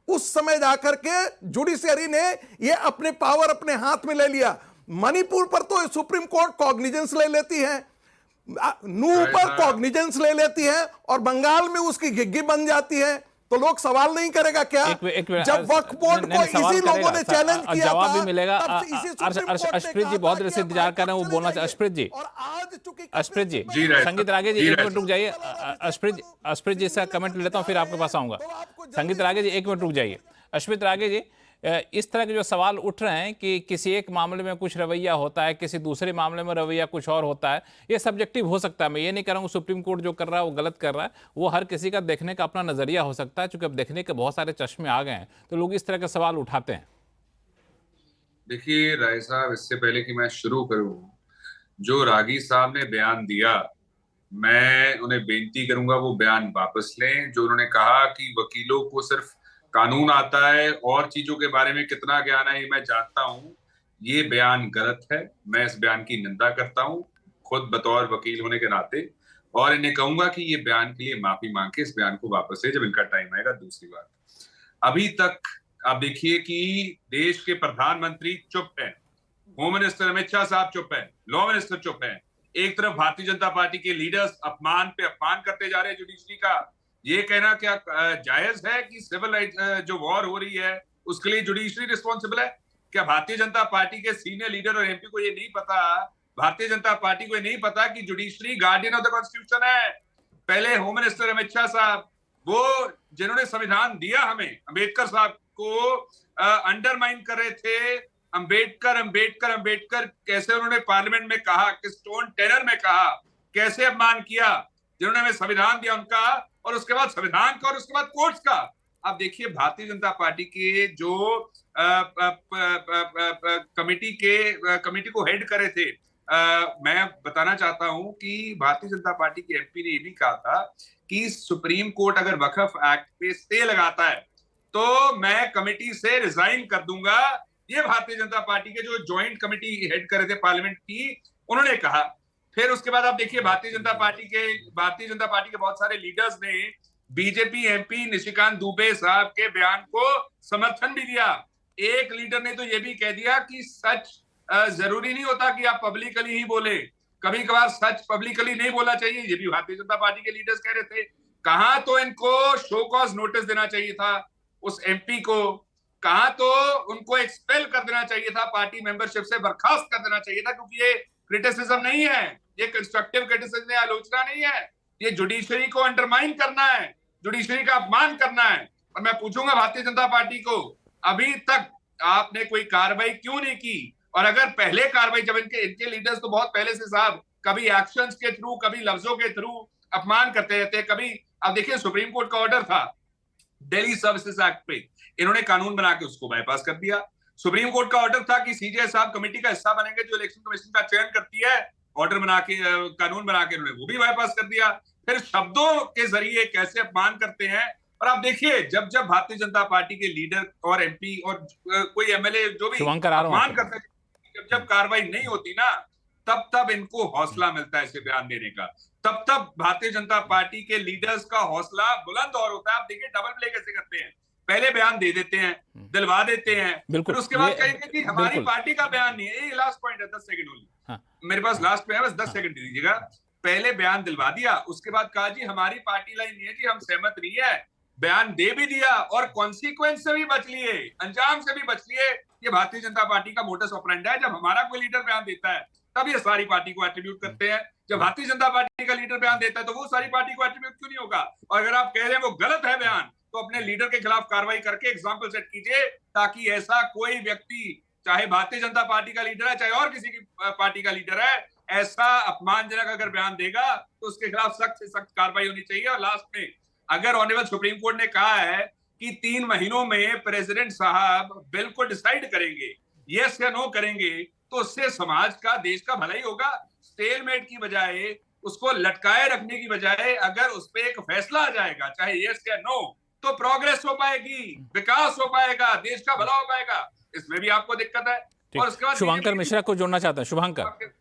उस समय जाकर के जुडिशरी ने ये अपने पावर अपने हाथ में ले लिया। मणिपुर पर तो सुप्रीम कोर्ट कॉग्निजेंस ले लेती है, नूह पर कॉग्निजेंस ले लेती है, और बंगाल में उसकी घिग्गी बन जाती है। तो लोग सवाल नहीं करेगा क्या? जब वक्फ बोर्ड को इसी लोगों ने चैलेंज किया था, जवाब भी मिलेगा। अर्शप्रीत जी बहुत देर से इंतजार कर रहे हैं, वो बोलना चाहिए। अर्शप्रीत जी, संगीत रागे जी 1 मिनट रुक जाइए। अर्शप्रीत जी से कमेंट लेता हूं, फिर आपके पास आऊंगा। संगीत रागे जी 1 मिनट रुक जाइए। अर्शप्रीत रागे जी, इस तरह के जो सवाल उठ रहे हैं कि किसी एक मामले में कुछ रवैया होता है, किसी दूसरे मामले में रवैया कुछ और होता है, ये सब्जेक्टिव हो सकता है। मैं ये नहीं कह रहा हूँ सुप्रीम कोर्ट जो कर रहा है वो गलत कर रहा है, वो हर किसी का देखने का अपना नजरिया हो सकता है। चूंकि अब देखने के बहुत सारे चश्मे आ गए हैं, तो लोग इस तरह के सवाल उठाते हैं। देखिए राय साहब, इससे पहले कि मैं शुरू करूं, जो रागी साहब ने बयान दिया, मैं उन्हें बेनती करूंगा वो बयान वापस लें। जो उन्होंने कहा कि वकीलों को सिर्फ कानून आता है और चीजों के बारे में कितना ज्ञान है ये मैं जानता हूं, ये बयान गलत है। मैं इस बयान की निंदा करता हूं खुद बतौर वकील होने के नाते, और इन्हें कहूंगा कि ये बयान के लिए माफी मांग के इस बयान को वापस ले जब इनका टाइम आएगा। दूसरी बात, अभी तक आप देखिए कि देश के प्रधानमंत्री चुप है, होम मिनिस्टर अमित शाह साहब चुप है, लॉ मिनिस्टर चुप है। एक तरफ भारतीय जनता पार्टी के लीडर्स अपमान पे अपमान करते जा रहे हैं जुडिशरी का। ये कहना क्या जायज है कि सिविल जो वॉर हो रही है उसके लिए जुडिशरी रिस्पॉन्सिबल है? क्या भारतीय जनता पार्टी के सीनियर लीडर और एमपी को ये नहीं पता, भारतीय जनता पार्टी को ये नहीं पता कि judiciary guardian of the constitution है? पहले होम मिनिस्टर अमित शाह साहब, वो जिन्होंने संविधान दिया हमें, अंबेडकर साहब को अंडरमाइन कर रहे थे। अंबेडकर कैसे उन्होंने पार्लियामेंट में कहा, किस टोन टेनर में कहा, कैसे अपमान किया जिन्होंने हमें संविधान दिया उनका, और उसके बाद संविधान का और उसके बाद कोर्ट्स का। अब देखिए भारतीय जनता पार्टी के जो कमेटी को हेड करे थे, मैं बताना चाहता हूं कि भारतीय जनता पार्टी के एमपी ने ये भी कहा था कि सुप्रीम कोर्ट अगर वक्फ एक्ट पे स्टे लगाता है तो मैं कमेटी से रिजाइन कर दूंगा। ये भारतीय जनता पार्टी के जो ज्वाइंट कमेटी हेड करे थे पार्लियामेंट की, उन्होंने कहा। फिर उसके बाद आप देखिए भारतीय जनता पार्टी के बहुत सारे लीडर्स ने बीजेपी एमपी निशिकांत दुबे साहब के बयान को समर्थन भी दिया। एक लीडर ने तो ये भी कह दिया कि सच जरूरी नहीं होता कि आप पब्लिकली ही बोले, कभी कभार सच पब्लिकली नहीं बोलना चाहिए। ये भी भारतीय जनता पार्टी के लीडर्स कह रहे थे। कहां तो इनको शो कॉज नोटिस देना चाहिए था उस एमपी को, कहां तो उनको एक्सपेल कर देना चाहिए था, पार्टी मेंबरशिप से बर्खास्त कर देना चाहिए था, क्योंकि ये क्रिटिसिज्म नहीं है, ये कंस्ट्रक्टिव क्रिटिसिज्म या आलोचना नहीं है, ये जुडिशरी को अंडरमाइन करना है, जुडिशरी का अपमान करना है। और मैं पूछूंगा भारतीय जनता पार्टी को, अभी तक आपने कोई कार्रवाई क्यों नहीं की? और अगर पहले कार्रवाई, जब इनके लीडर्स तो बहुत पहले से साहब कभी एक्शंस के थ्रू, कभी लफ्जों के थ्रू अपमान करते रहते, कभी अब देखिए सुप्रीम कोर्ट का ऑर्डर था दिल्ली सर्विसेज एक्ट पे, इन्होंने कानून बना के उसको बाईपास कर दिया। सुप्रीम कोर्ट का ऑर्डर था कि सीजीआई साहब कमेटी का हिस्सा बनेंगे जो इलेक्शन कमीशन का चयन करती है, ऑर्डर बना के कानून बना के इन्होंने वो भी बाईपास कर दिया। फिर शब्दों के जरिए कैसे अपमान करते हैं। और आप देखिए जब जब भारतीय जनता पार्टी के लीडर और एमपी और कोई एमएलए जो भी अपमान करते हैं, जब कार्रवाई नहीं होती ना, तब तब इनको हौसला मिलता है इसे बयान देने का, तब तब भारतीय जनता पार्टी के लीडर्स का हौसला बुलंद और होता है। आप देखिए डबल प्ले कैसे करते हैं, पहले बयान दे देते हैं, दिलवा देते हैं, फिर उसके बाद कहेंगे कि हमारी पार्टी का बयान नहीं है। ये लास्ट पॉइंट है, 10 सेकंड ओनली, मेरे पास लास्ट में है, बस 10 सेकंड दे दीजिएगा। पहले बयान दिलवा दिया, उसके बाद कहा जी हमारी पार्टी लाइन नहीं है जी, हम सहमत नहीं है, बयान दे भी दिया और कॉन्सिक्वेंस से भी बच लिए, अंजाम से भी बच लिए। ये भारतीय जनता पार्टी का मोटस ऑपरेंडी है। जब हमारा कोई लीडर बयान देता है तब ये सारी पार्टी को एट्रीब्यूट करते हैं, जब भारतीय जनता पार्टी का लीडर बयान देता है तो वो सारी पार्टी को एट्रीब्यूट क्यों नहीं होगा? और अगर आप कह रहे हैं वो गलत है बयान, तो अपने लीडर के खिलाफ कार्रवाई करके एग्जाम्पल सेट कीजिए, ताकि ऐसा कोई व्यक्ति, चाहे भारतीय जनता पार्टी का लीडर है चाहे और किसी की पार्टी का लीडर है, ऐसा अपमानजनक अगर बयान देगा तो उसके खिलाफ सख्त से सख्त कार्रवाई होनी चाहिए। और लास्ट में, अगर ऑनरेबल सुप्रीम कोर्ट ने कहा है कि 3 महीनों में प्रेसिडेंट साहब बिल को डिसाइड करेंगे, यस या नो करेंगे, तो उससे समाज का, देश का भलाई होगा। स्टेलमेट की बजाय, उसको लटकाए रखने की बजाय अगर उस पर एक फैसला आ जाएगा, चाहे यस या नो, तो प्रोग्रेस हो पाएगी, विकास हो पाएगा, देश का भला हो पाएगा। इसमें भी आपको दिक्कत है। और उसके बाद शुभंकर मिश्रा को जोड़ना चाहता है। शुभंकर।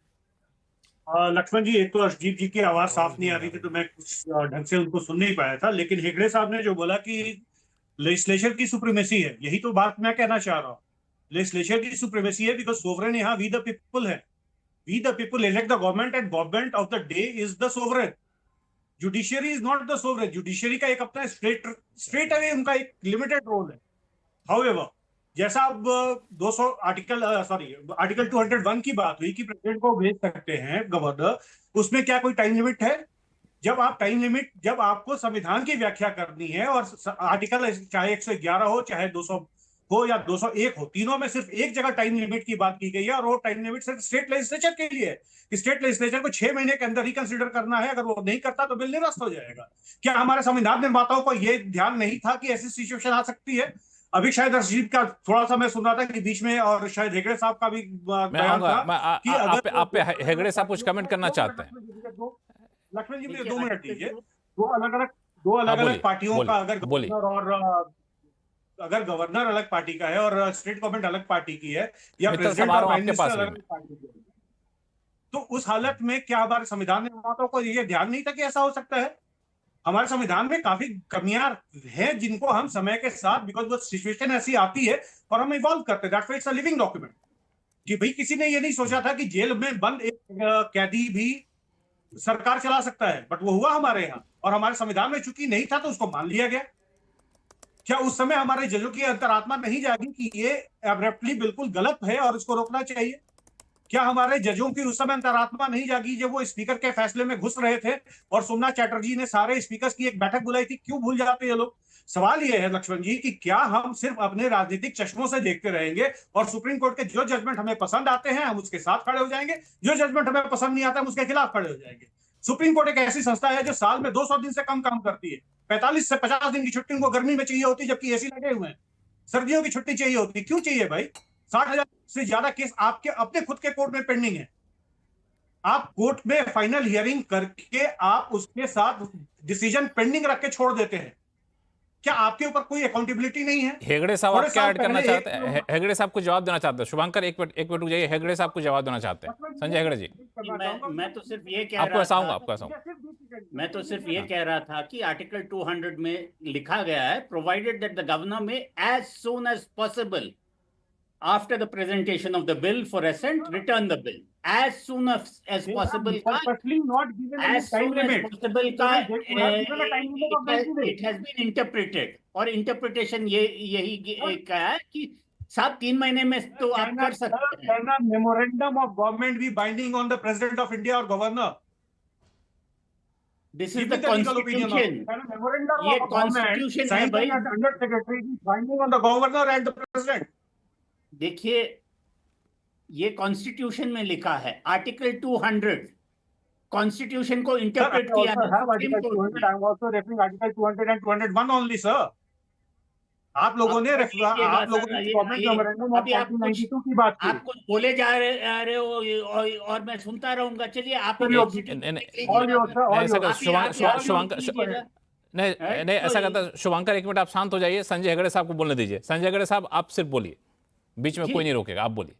लक्ष्मण जी, एक तो अशजीत जी की आवाज साफ नहीं आ रही थी तो मैं कुछ ढंग से उनको सुन नहीं पाया था, लेकिन हेगड़े साहब ने जो बोला कि लेजिस्लेचर की सुप्रीमेसी है, यही तो बात मैं कहना चाह रहा हूँ। लेजिस्लेचर की सुप्रीमेसी है बिकॉज सोवरेन यहाँ वी द पीपल है, we the people elect the government and government of the day is the sovereign. Judiciary is not the sovereign. Judiciary का एक अपना स्ट्रेट अवे उनका एक लिमिटेड रोल है। हाउएवर, जैसा अब 200 आर्टिकल 201 की बात हुई कि प्रेसिडेंट को भेज सकते हैं गवर्नर, उसमें क्या कोई टाइम लिमिट है? जब आपको संविधान की व्याख्या करनी है और आर्टिकल चाहे 111 हो, चाहे 200 हो या 201 हो, तीनों में सिर्फ एक जगह टाइम लिमिट की बात की गई है, और वो टाइम लिमिट सिर्फ स्टेट लेजिस्लेचर के लिए है। स्टेट लेजिस्लेचर को 6 महीने के अंदर ही कंसिडर करना है। अगर वो नहीं करता तो बिल निरस्त हो जाएगा। क्या हमारे संविधान निर्माताओं को यह ध्यान नहीं था कि ऐसी सिचुएशन आ सकती है? अभी शायद अरजीत का थोड़ा सा मैं सुन रहा था कि बीच में, और शायद हेगड़े साहब का भी बयान था कि अगर आप पे हेगड़े साहब कुछ कमेंट करना चाहते हैं। लक्ष्मण जी, मुझे 2 मिनट दीजिए। दो अलग अलग पार्टियों का, अगर गवर्नर अलग पार्टी का है और स्टेट गवर्नमेंट अलग पार्टी की है, या प्रेसिडेंट और प्राइम मिनिस्टर अलग पार्टी की है, तो उस हालत में क्या हमारे संविधान निर्माताओं को यह ध्यान नहीं था कि ऐसा हो सकता है? हमारे संविधान में काफी कमियां हैं जिनको हम समय के साथ, बिकॉज वो सिचुएशन ऐसी आती है और हम इवॉल्व करते हैं। That's why it's a living document. कि भाई किसी ने ये नहीं सोचा था कि जेल में बंद एक कैदी भी सरकार चला सकता है, बट वो हुआ हमारे यहाँ, और हमारे संविधान में चूंकि नहीं था तो उसको मान लिया गया। क्या उस समय हमारे जजों की अंतरात्मा नहीं जागी कि ये एब्रप्टली बिल्कुल गलत है और इसको रोकना चाहिए? क्या हमारे जजों की उस समय अंतरात्मा नहीं जागी जब वो स्पीकर के फैसले में घुस रहे थे और सोमनाथ चैटर्जी ने सारे स्पीकर्स की एक बैठक बुलाई थी? क्यों भूल जाते हैं लोग? सवाल ये है लक्ष्मण जी कि क्या हम सिर्फ अपने राजनीतिक चश्मों से देखते रहेंगे और सुप्रीम कोर्ट के जो जजमेंट हमें पसंद आते हैं हम उसके साथ खड़े हो जाएंगे, जो जजमेंट हमें पसंद नहीं आता हम उसके खिलाफ खड़े हो जाएंगे? सुप्रीम कोर्ट एक ऐसी संस्था है जो साल में 200 दिन से कम काम करती है। 45 से 50 दिन की छुट्टी उनको गर्मी में चाहिए होती, जबकि एसी लगे हुए हैं। सर्दियों की छुट्टी चाहिए होती, क्यों चाहिए भाई? 60,000 से ज्यादा केस आपके अपने खुद के कोर्ट में पेंडिंग है। आप कोर्ट में फाइनल हियरिंग करके आप उसके साथ डिसीजन पेंडिंग रख के छोड़ देते हैं। क्या आपके ऊपर कोई अकाउंटेबिलिटी नहीं है? हेगड़े साहब आप क्या ऐड करना चाहते हैं? हेगड़े साहब को जवाब देना चाहते हैं। शुभंकर एक मिनट रुक जाइए, हेगड़े साहब को जवाब देना चाहते हैं। संजय हेगड़े जी, मैं तो सिर्फ ये कह आपको रहा हंसाऊंगा। मैं तो सिर्फ ये कह रहा था कि आर्टिकल 200 में लिखा गया है, प्रोवाइडेड दैट द गवर्नर में as soon as possible after the presentation of the bill for assent return the bill as soon as possible का एज सून एज पॉसिबल का इट हैज बीन इंटरप्रेटेड, और interpretation यही कहा है कि साहब 3 महीने में तो आप कर सकते हैं। मेमोरेंडम ऑफ गवर्नमेंट भी binding on the president of India और governor. This is the constitution, ये कॉन्स्टिट्यूशन है भाई। Under secretary binding on the governor and the president. देखिए, ये कॉन्स्टिट्यूशन में लिखा है, आर्टिकल 200 कॉन्स्टिट्यूशन को इंटरप्रेट किया है। आप लोगों ने आप कुछ बोले जा रहे हो और मैं सुनता रहूंगा। चलिए आप नहीं ऐसा करता। शुभंकर एक मिनट आप शांत हो जाइए, संजय हेगड़े साहब को बोलने दीजिए। संजय हेगड़े साहब आप सिर्फ बोलिए, बीच में कोई नहीं रोकेगा, आप बोलिए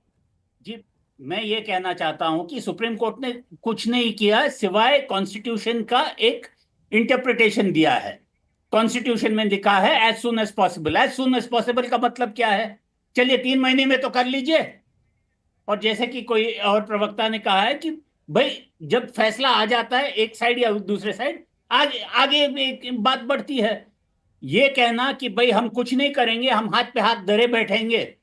जी। मैं ये कहना चाहता हूं कि सुप्रीम कोर्ट ने कुछ नहीं किया सिवाय कॉन्स्टिट्यूशन का एक इंटरप्रिटेशन दिया है। कॉन्स्टिट्यूशन में लिखा है as soon as possible. As soon as possible का मतलब क्या है? चलिए 3 महीने में तो कर लीजिए। और जैसे कि कोई और प्रवक्ता ने कहा है कि भाई जब फैसला आ जाता है एक साइड या दूसरे साइड, आगे बात बढ़ती है। ये कहना कि भाई हम कुछ नहीं करेंगे, हम हाथ पे हाथ धरे बैठेंगे,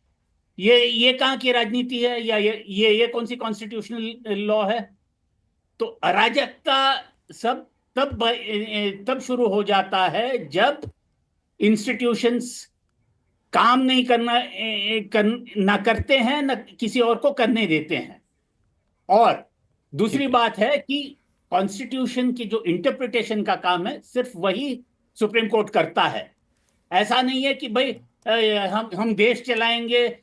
ये कहाँ की राजनीति है? या ये कौन सी कॉन्स्टिट्यूशनल लॉ है? तो अराजकता सब तब शुरू हो जाता है जब इंस्टीट्यूशंस काम नहीं ना करते हैं, ना किसी और को करने देते हैं। और दूसरी बात है कि कॉन्स्टिट्यूशन की जो इंटरप्रिटेशन का काम है सिर्फ वही सुप्रीम कोर्ट करता है। ऐसा नहीं है कि भाई हम देश चलाएंगे,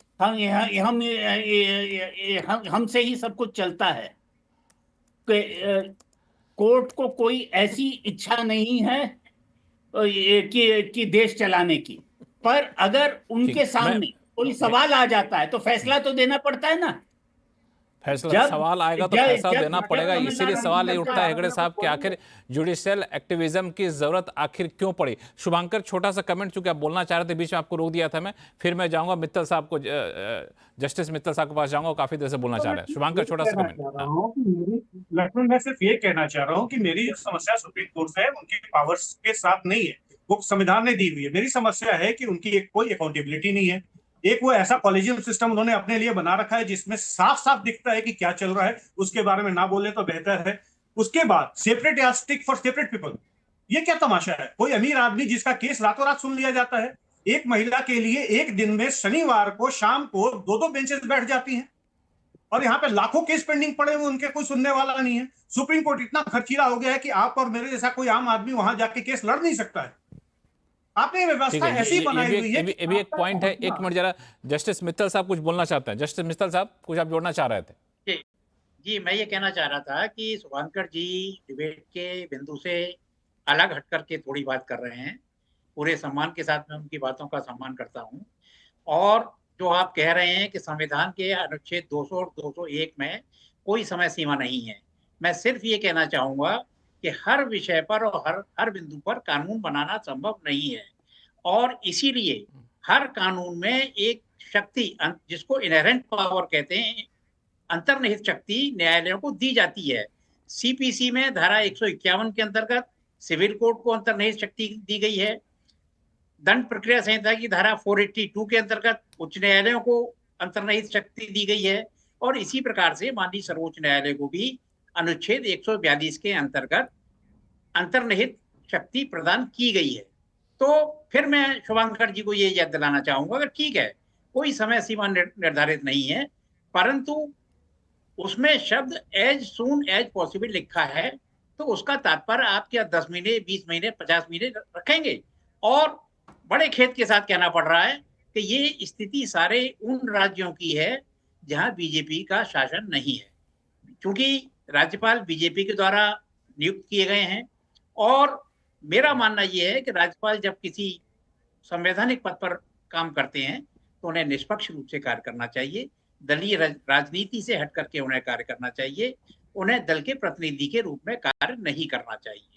हमसे ही सब कुछ चलता है। कोर्ट को कोई ऐसी इच्छा नहीं है कि देश चलाने की, पर अगर उनके सामने कोई सवाल आ जाता है तो फैसला तो देना पड़ता है ना। सवाल आएगा तो फैसला देना पड़ेगा। इसीलिए सवाल ये उठता है हेगड़े साहब कि आखिर जुडिशियल एक्टिविज्म की जरूरत आखिर क्यों पड़ी? शुभंकर छोटा सा कमेंट, चूंकि आप बोलना चाह रहे थे, बीच में आपको रोक दिया था मैं, फिर मैं जाऊंगा मित्तल साहब को, जस्टिस मित्तल साहब के पास जाऊंगा, काफी देर से बोलना चाह रहे हैं। शुभंकर छोटा सा कमेंट। लक्ष्मण, मैं सिर्फ ये कहना चाह रहा हूँ कि मेरी समस्या सुप्रीम कोर्ट से उनके पावर्स के साथ नहीं है, वो संविधान ने दी हुई है। मेरी समस्या है कि उनकी कोई अकाउंटेबिलिटी नहीं है। एक वो ऐसा कॉलेजियम सिस्टम उन्होंने अपने लिए बना रखा है जिसमें साफ साफ दिखता है कि क्या चल रहा है, उसके बारे में ना बोले तो बेहतर है। उसके बाद separate yardstick for separate people, ये क्या तमाशा है? कोई अमीर आदमी जिसका केस रातों रात सुन लिया जाता है, एक महिला के लिए एक दिन में शनिवार को शाम को 2-2 बेंचेस बैठ जाती हैं, और यहाँ पे लाखों केस पेंडिंग पड़े हुए, उनके कोई सुनने वाला नहीं है। सुप्रीम कोर्ट इतना खर्चीला हो गया है कि आप और मेरे जैसा कोई आम आदमी वहां जाके केस लड़ नहीं सकता है। आपने व्यवस्था ऐसी बनाई हुई है। ये भी एक पॉइंट है। एक मिनट जरा, जस्टिस मित्तल साहब कुछ बोलना चाहते हैं। जस्टिस मित्तल साहब कुछ आप जोड़ना चाह रहे थे? जी, मैं ये कहना चाह रहा था कि शुभंकर जी डिबेट के बिंदु से अलग हट करके थोड़ी बात कर रहे हैं। पूरे सम्मान के साथ मैं उनकी बातों का सम्मान करता हूँ। और जो आप कह रहे हैं कि संविधान के अनुच्छेद 200 और 201 में कोई समय सीमा नहीं है, मैं सिर्फ ये कहना चाहूँगा कि हर विषय पर और हर बिंदु पर कानून बनाना संभव नहीं है। और इसीलिए हर कानून में एक शक्ति, जिसको इनहेरेंट पावर कहते हैं, अंतर्निहित शक्ति न्यायालयों को दी जाती है। सीपीसी में धारा 151 के अंतर्गत सिविल कोर्ट को अंतर्निहित शक्ति दी गई है। दंड प्रक्रिया संहिता की धारा 482 के अंतर्गत उच्च न्यायालयों को अंतर्निहित शक्ति दी गई है। और इसी प्रकार से माननीय सर्वोच्च न्यायालय को भी अनुच्छेद 142 के अंतर्गत अंतर्निहित शक्ति प्रदान की गई है। तो फिर मैं शुभंकर जी को ये याद दिलाना चाहूंगा, अगर ठीक है कोई समय सीमा निर्धारित नहीं है, परंतु उसमें शब्द एज सून एज पॉसिबल लिखा है, तो उसका तात्पर्य आप क्या 10 महीने, 20 महीने, 50 महीने रखेंगे? और बड़े खेद के साथ कहना पड़ रहा है कि ये स्थिति सारे उन राज्यों की है जहां बीजेपी का शासन नहीं है, क्योंकि राज्यपाल बीजेपी के द्वारा नियुक्त किए गए हैं। और मेरा मानना यह है कि राज्यपाल जब किसी संवैधानिक पद पर काम करते हैं तो उन्हें निष्पक्ष रूप से कार्य करना चाहिए, दलीय राजनीति से हट करके उन्हें कार्य करना चाहिए, उन्हें दल के प्रतिनिधि के रूप में कार्य नहीं करना चाहिए।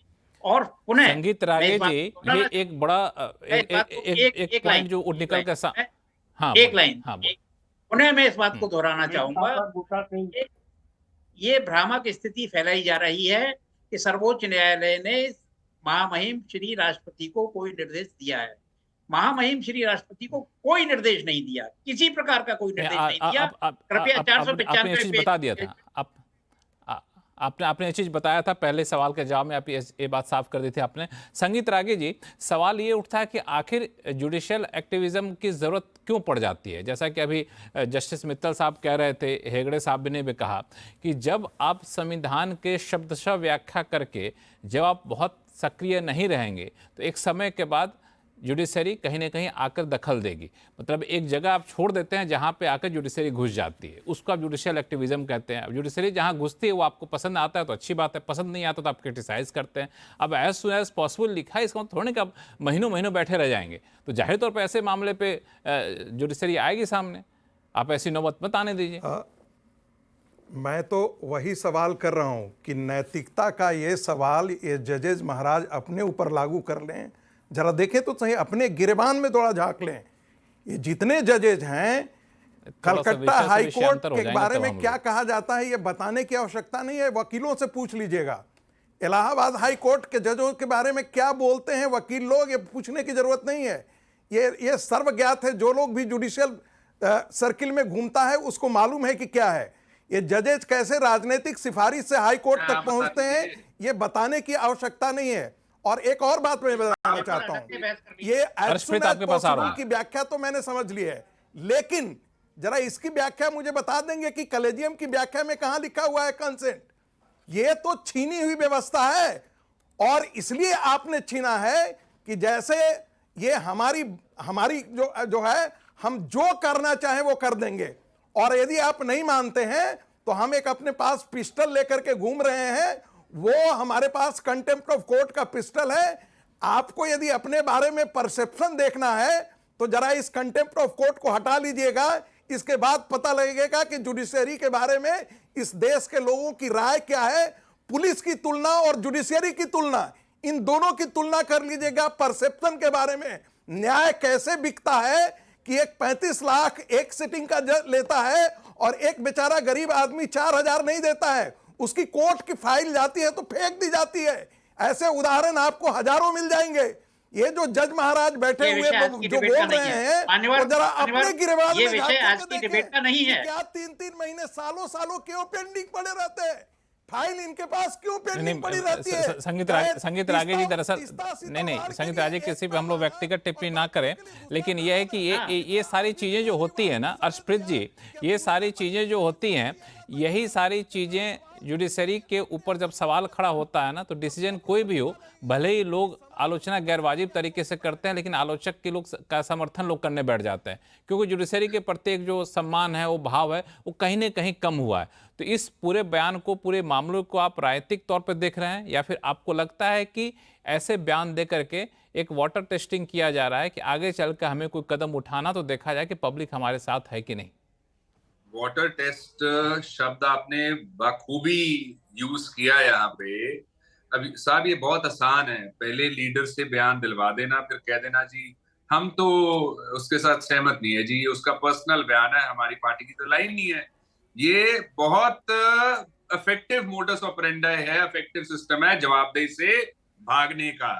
और पुनः संगीत रागे जी, ये एक बड़ा एक पॉइंट जो निकल के एक लाइन पुनः मैं इस बात को दोहराना चाहूंगा, ये भ्रामक स्थिति फैलाई जा रही है कि सर्वोच्च न्यायालय ने महामहिम श्री राष्ट्रपति को कोई निर्देश दिया है। महामहिम श्री राष्ट्रपति को कोई निर्देश नहीं दिया, किसी प्रकार का कोई निर्देश नहीं दिया। कृपया 495 बता दिया था आपने ये चीज बताया था पहले सवाल के जवाब में, आप ये बात साफ कर दी थी आपने। संगीत रागे जी, सवाल ये उठता है कि आखिर जुडिशियल एक्टिविज्म की जरूरत क्यों पड़ जाती है? जैसा कि अभी जस्टिस मित्तल साहब कह रहे थे, हेगड़े साहब ने भी कहा कि जब आप संविधान के शब्दशः व्याख्या करके जब आप बहुत सक्रिय नहीं रहेंगे तो एक समय के बाद जुडिशरी कहीं ना कहीं आकर दखल देगी। मतलब एक जगह आप छोड़ देते हैं जहां पे आकर जुडिशरी घुस जाती है, उसको आप जुडिशियल एक्टिविज्म कहते हैं। अब जुडिशरी जहां घुसती है वो आपको पसंद आता है तो अच्छी बात है, पसंद नहीं आता तो आप क्रिटिसाइज करते हैं। अब एज सुन एज पॉसिबल लिखा है, इसका मतलब थोड़ी कि आप महीनों महीनों बैठे रह जाएंगे। तो जाहिर तौर पर ऐसे मामले पे जुडिशरी आएगी सामने, आप ऐसी नौबत मत आने दीजिए। मैं तो वही सवाल कर रहा हूं कि नैतिकता का ये सवाल ये जजेज महाराज अपने ऊपर लागू कर लें। जरा देखें तो सही, अपने गिरेबान में थोड़ा झांक लें। ये जितने जजेज हैं, कलकत्ता हाई कोर्ट के बारे में क्या कहा जाता है ये बताने की आवश्यकता नहीं है, वकीलों से पूछ लीजिएगा। इलाहाबाद हाई कोर्ट के जजों के बारे में क्या बोलते हैं वकील लोग, ये पूछने की जरूरत नहीं है। ये सर्वज्ञात है, जो लोग भी जुडिशियल सर्किल में घूमता है उसको मालूम है कि क्या है। ये जजेज कैसे राजनीतिक सिफारिश से हाई कोर्ट तक पहुंचते हैं ये बताने की आवश्यकता नहीं है। और एक और बात मैं बताना चाहता हूं, ये की व्याख्या तो मैंने समझ ली है, लेकिन जरा इसकी व्याख्या मुझे बता देंगे कि कलेजियम की व्याख्या में कहां लिखा हुआ है कंसेंट? ये तो छीनी हुई व्यवस्था है, और इसलिए आपने छीना है कि जैसे ये हमारी जो है, हम जो करना चाहें वो कर देंगे, और यदि आप नहीं मानते हैं तो हम एक अपने पास पिस्टल लेकर के घूम रहे हैं, वो हमारे पास कंटेम्प्ट ऑफ कोर्ट का पिस्टल है। आपको यदि अपने बारे में परसेप्शन देखना है तो जरा इस कंटेम्प्ट ऑफ कोर्ट को हटा लीजिएगा, इसके बाद पता लगेगा कि जुडिशरी के बारे में इस देश के लोगों की राय क्या है। पुलिस की तुलना और जुडिशरी की तुलना, इन दोनों की तुलना कर लीजिएगा परसेप्शन के बारे में। न्याय कैसे बिकता है कि एक 35 लाख एक सिटिंग का लेता है और एक बेचारा गरीब आदमी 4,000 नहीं देता है, उसकी कोर्ट की फाइल जाती है तो फेंक दी जाती है। ऐसे उदाहरण आपको हजारों मिल जाएंगे। ये जो जज महाराज बैठे हुए जो बोल रहे हैं वो जरा अपने गिरबान में क्या 3-3 महीने सालों क्यों पेंडिंग पड़े रहते हैं? फाइल इनके पास क्यों पेंडिंग पड़ी रहती है? संगीत रागे जी, दरअसल नहीं संगीत रागे, किसी पे हम लोग व्यक्तिगत टिप्पणी ना करें, लेकिन यह है कि ये सारी चीजें जो होती है ना अर्शप्रीत जी, ये सारी चीजें जो होती हैं, यही सारी चीजें जुडिशरी के ऊपर जब सवाल खड़ा होता है ना, तो डिसीजन कोई भी हो, भले ही लोग आलोचना गैरवाजिब तरीके से करते हैं, लेकिन आलोचक के लोग का समर्थन लोग करने बैठ जाते हैं, क्योंकि जुडिशरी के प्रति एक जो सम्मान है, वो भाव है, वो कहीं ना कहीं कम हुआ है। तो इस पूरे बयान को, पूरे मामलों को आप राजनीतिक तौर पर देख रहे हैं, या फिर आपको लगता है कि ऐसे बयान दे करके एक वाटर टेस्टिंग किया जा रहा है कि आगे चलकर हमें कोई कदम उठाना तो देखा जाए कि पब्लिक हमारे साथ है कि नहीं? वाटर टेस्ट शब्द आपने बखूबी यूज किया यहाँ पे। अभी साहब ये बहुत आसान है, पहले लीडर से बयान दिलवा देना, फिर कह देना जी हम तो उसके साथ सहमत नहीं है जी, ये उसका पर्सनल बयान है, हमारी पार्टी की तो लाइन नहीं है। ये बहुत इफेक्टिव मोडस ऑपरेंडी है, इफेक्टिव सिस्टम है जवाबदेही से भागने का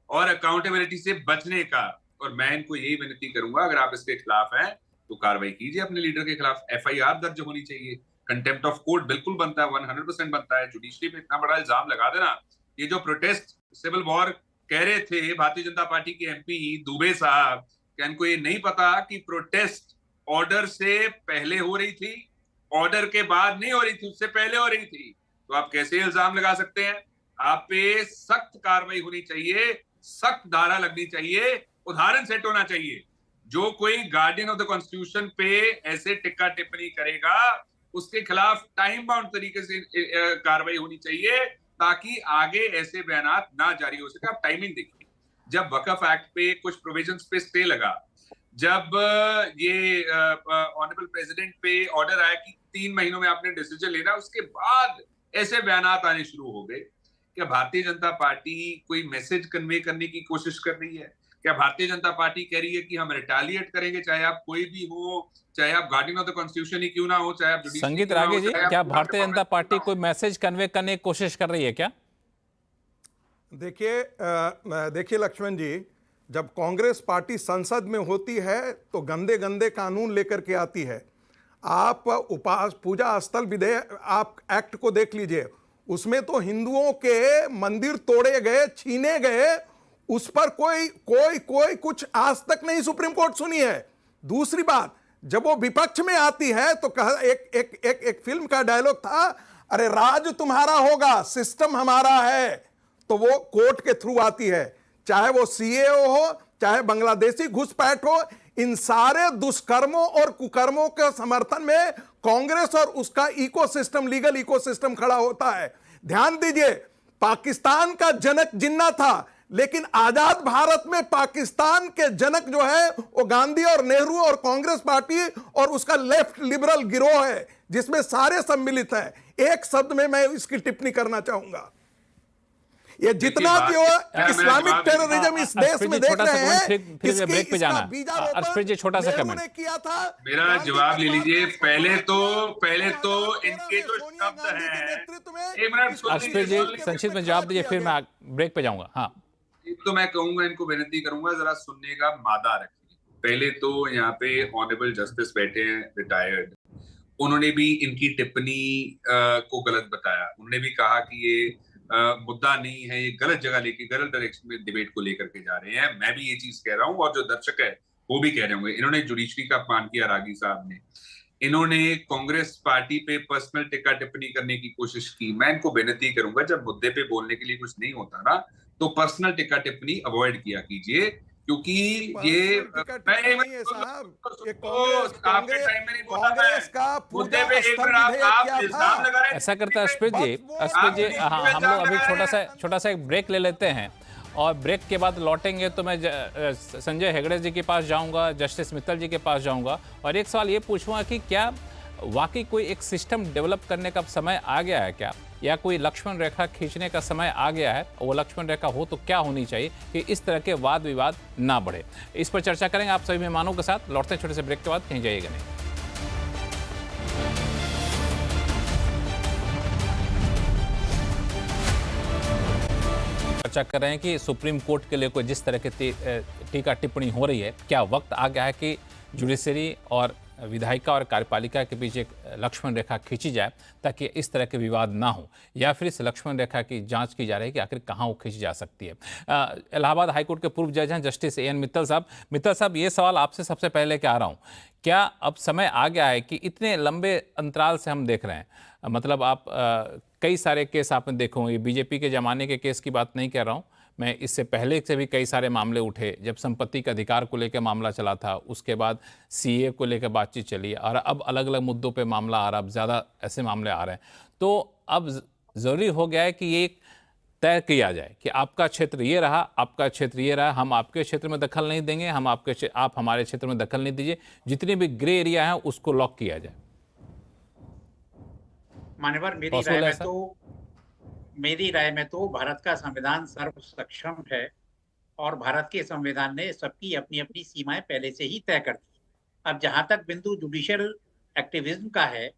और अकाउंटेबिलिटी से बचने का। और मैं इनको यही विनती करूंगा, अगर आप इसके खिलाफ हैं तो कार्रवाई कीजिए, अपने लीडर के खिलाफ FIR दर्ज होनी चाहिए। कंटेम्प्ट ऑफ कोर्ट बिल्कुल बनता है, 100% बनता है। जुडिशरी पे इतना बड़ा इल्जाम लगा देना, ये जो प्रोटेस्ट सिविल वॉर कह रहे थे भारतीय जनता पार्टी के MP दुबे साहब, क्या इनको ये नहीं पता कि प्रोटेस्ट ऑर्डर से पहले हो रही थी, ऑर्डर के बाद नहीं हो रही थी, उससे पहले हो रही थी? तो आप कैसे इल्जाम लगा सकते हैं? आप पे सख्त कार्रवाई होनी चाहिए, सख्त धारा लगनी चाहिए, उदाहरण सेट होना चाहिए। जो कोई गार्डियन ऑफ द कॉन्स्टिट्यूशन पे ऐसे टिक्का टिप्पणी करेगा उसके खिलाफ टाइम बाउंड तरीके से कार्रवाई होनी चाहिए, ताकि आगे ऐसे बयानात ना जारी हो सके। आप टाइमिंग देखिए, जब वक्फ एक्ट पे कुछ प्रोविजंस पे स्टे लगा, जब ये ऑनरेबल प्रेसिडेंट पे ऑर्डर आया कि 3 महीनों में आपने डिसीजन लेना, उसके बाद ऐसे बयानात आने शुरू हो गए। क्या भारतीय जनता पार्टी कोई मैसेज कन्वे करने की कोशिश कर रही है? क्या भारतीय जनता पार्टी कह रही है कि हम रिटेलिएट करेंगे, चाहे आप कोई भी हो, चाहे आप गार्डियन ऑफ द कॉन्स्टिट्यूशन ही क्यों ना हो, चाहे आप संगीत रागे जी, क्या भारतीय जनता पार्टी कोई मैसेज कन्वे करने की कोशिश कर रही है क्या? देखिए लक्ष्मण जी, जब कांग्रेस पार्टी संसद में होती है तो गंदे गंदे कानून लेकर के आती है। आप उपास पूजा स्थल विधेयक, आप एक्ट को देख लीजिए, उसमें तो हिंदुओं के मंदिर तोड़े गए, छीने गए, उस पर कोई कुछ आज तक नहीं सुप्रीम कोर्ट सुनी है। दूसरी बात, जब वो विपक्ष में आती है तो एक फिल्म का डायलॉग था, अरे राज तुम्हारा होगा, सिस्टम हमारा है। तो वो कोर्ट के थ्रू आती है, चाहे वो सीएओ हो, चाहे बांग्लादेशी घुसपैठ हो। इन सारे दुष्कर्मों और कुकर्मों के समर्थन में कांग्रेस और उसका इकोसिस्टम, लीगल इकोसिस्टम खड़ा होता है। ध्यान दीजिए, पाकिस्तान का जनक जिन्ना था, लेकिन आजाद भारत में पाकिस्तान के जनक जो है वो गांधी और नेहरू और कांग्रेस पार्टी और उसका लेफ्ट लिबरल गिरोह है, जिसमें सारे सम्मिलित हैं। एक शब्द में मैं इसकी टिप्पणी करना चाहूंगा, ये जितना जो इस्लामिक टेररिज्म इस देश में देख रहे हैं, फिर ब्रेक पे जाना। अर्शप्रीत जी, छोटा सा कमेंट किया था। मेरा जवाब ले लीजिए। पहले तो इनके जो शब्द हैं, एक मिनट अर्शप्रीत जी संक्षिप्त में जवाब दीजिए, फिर मैं ब्रेक पे जाऊंगा। हाँ, तो मैं कहूंगा, इनको विनती करूंगा, जरा सुनने का मादा रखिए। पहले तो यहाँ पे ऑनरेबल जस्टिस बैठे हैं, रिटायर्ड, उन्होंने भी इनकी टिप्पणी को गलत बताया। उन्होंने भी कहा कि ये मुद्दा नहीं है, ये गलत जगह लेके, गलत डायरेक्शन में डिबेट को लेकर के जा रहे हैं। मैं भी ये चीज कह रहा हूँ और जो दर्शक है वो भी कह रहे होंगे। इन्होंने जुडिशरी का अपमान किया, रागी साहब ने। इन्होंने कांग्रेस पार्टी पे पर्सनल टिक्का टिप्पणी करने की कोशिश की। मैं इनको विनती करूंगा, जब मुद्दे पे बोलने के लिए कुछ नहीं होता ना, तो पर्सनल टिक्का टिप्पणी अवॉइड किया कीजिए, क्योंकि ये आपके टाइम में नहीं बोला था मुद्दे पे। एक मिनट, आप इल्जाम लगा रहे हैं। ऐसा करता है अर्शप्रीत जी, हाँ, हम लोग अभी छोटा सा एक ब्रेक ले लेते हैं और ब्रेक के बाद लौटेंगे तो मैं संजय हेगड़े जी के पास जाऊंगा, जस्टिस मित्तल जी के पास जाऊंगा और एक सवाल ये पूछूंगा कि क्या वाकई कोई एक सिस्टम डेवलप करने का समय आ गया है क्या, या कोई लक्ष्मण रेखा खींचने का समय आ गया है? वो लक्ष्मण रेखा हो तो क्या होनी चाहिए कि इस तरह के वाद विवाद ना बढ़े? इस पर चर्चा करेंगे आप सभी मेहमानों के साथ। लौटते छोटे से ब्रेक के बाद, कहीं जाइएगा नहीं। चर्चा कर रहे हैं कि सुप्रीम कोर्ट के लिए कोई जिस तरह की टीका टिप्पणी हो रही है, क्या वक्त आ गया है कि जुडिशरी और विधायिका और कार्यपालिका के बीच एक लक्ष्मण रेखा खींची जाए ताकि इस तरह के विवाद ना हो, या फिर इस लक्ष्मण रेखा की जांच की जा रही है कि आखिर कहाँ वो खींची जा सकती है? इलाहाबाद हाईकोर्ट के पूर्व जज हैं जस्टिस एएन मित्तल साहब। मित्तल साहब, ये सवाल आपसे सबसे पहले लेके आ रहा हूँ, क्या अब समय आ गया है कि इतने लंबे अंतराल से हम देख रहे हैं, मतलब आप कई सारे केस आपने देखे होंगे, बीजेपी के ज़माने के केस की बात नहीं कर रहा हूँ मैं, इससे पहले से भी कई सारे मामले उठे, जब संपत्ति के अधिकार को लेकर मामला चला था, उसके बाद सीए को लेकर बातचीत चली और अब अलग अलग मुद्दों पे मामला आ रहा, अब ज़्यादा ऐसे मामले आ रहे हैं। तो अब ज़रूरी हो गया है कि ये तय किया जाए कि आपका क्षेत्र ये रहा, आपका क्षेत्र ये रहा, हम आपके क्षेत्र में दखल नहीं देंगे, आप हमारे क्षेत्र में दखल नहीं दीजिए, जितने भी ग्रे एरिया है उसको लॉक किया जाए। मान्यवर, मेरी राय में तो भारत का संविधान सर्व सक्षम है और भारत के संविधान ने सबकी अपनी अपनी सीमाएं पहले से ही तय कर दी। अब जहां तक बिंदु जुडिशियल एक्टिविज्म का है,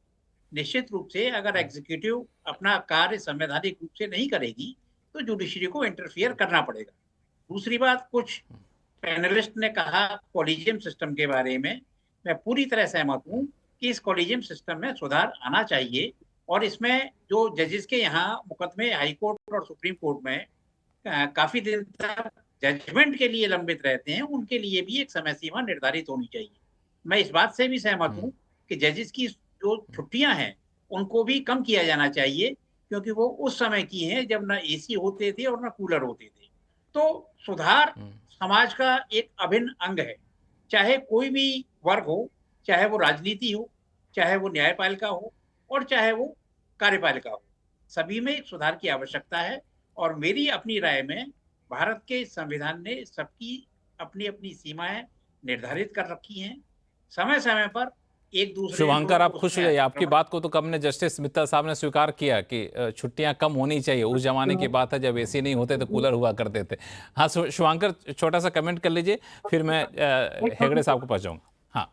निश्चित रूप से अगर एग्जीक्यूटिव अपना कार्य संवैधानिक रूप से नहीं करेगी तो जुडिशरी को इंटरफियर करना पड़ेगा। दूसरी बात, कुछ पैनलिस्ट ने कहा कॉलेजियम सिस्टम के बारे में, मैं पूरी तरह सहमत हूँ कि इस कॉलेजियम सिस्टम में सुधार आना चाहिए और इसमें जो जजेस के यहाँ मुकदमे हाई कोर्ट और सुप्रीम कोर्ट में काफी दिन तक जजमेंट के लिए लंबित रहते हैं, उनके लिए भी एक समय सीमा निर्धारित होनी चाहिए। मैं इस बात से भी सहमत हूँ कि जजेस की जो छुट्टियां हैं उनको भी कम किया जाना चाहिए, क्योंकि वो उस समय की हैं जब ना एसी होते थे और ना कूलर होते थे। तो सुधार समाज का एक अभिन्न अंग है, चाहे कोई भी वर्ग हो, चाहे वो राजनीति हो, चाहे वो न्यायपालिका हो और चाहे वो कार्यपालिका हो, सभी में एक सुधार की आवश्यकता है। और मेरी अपनी राय में भारत के संविधान ने सबकी अपनी अपनी सीमाएं निर्धारित कर रखी हैं। समय समय पर एक दूसरे शुभंकर, आप खुश हो जाइए, आपकी बात को तो कब ने जस्टिस मित्तल साहब ने स्वीकार किया कि छुट्टियां कम होनी चाहिए। उस जमाने की बात है जब एसी नहीं होते तो कूलर हुआ करते थे। हाँ शुभंकर, छोटा सा कमेंट कर लीजिए, फिर मैं हेगड़े साहब को पास जाऊंगा। हाँ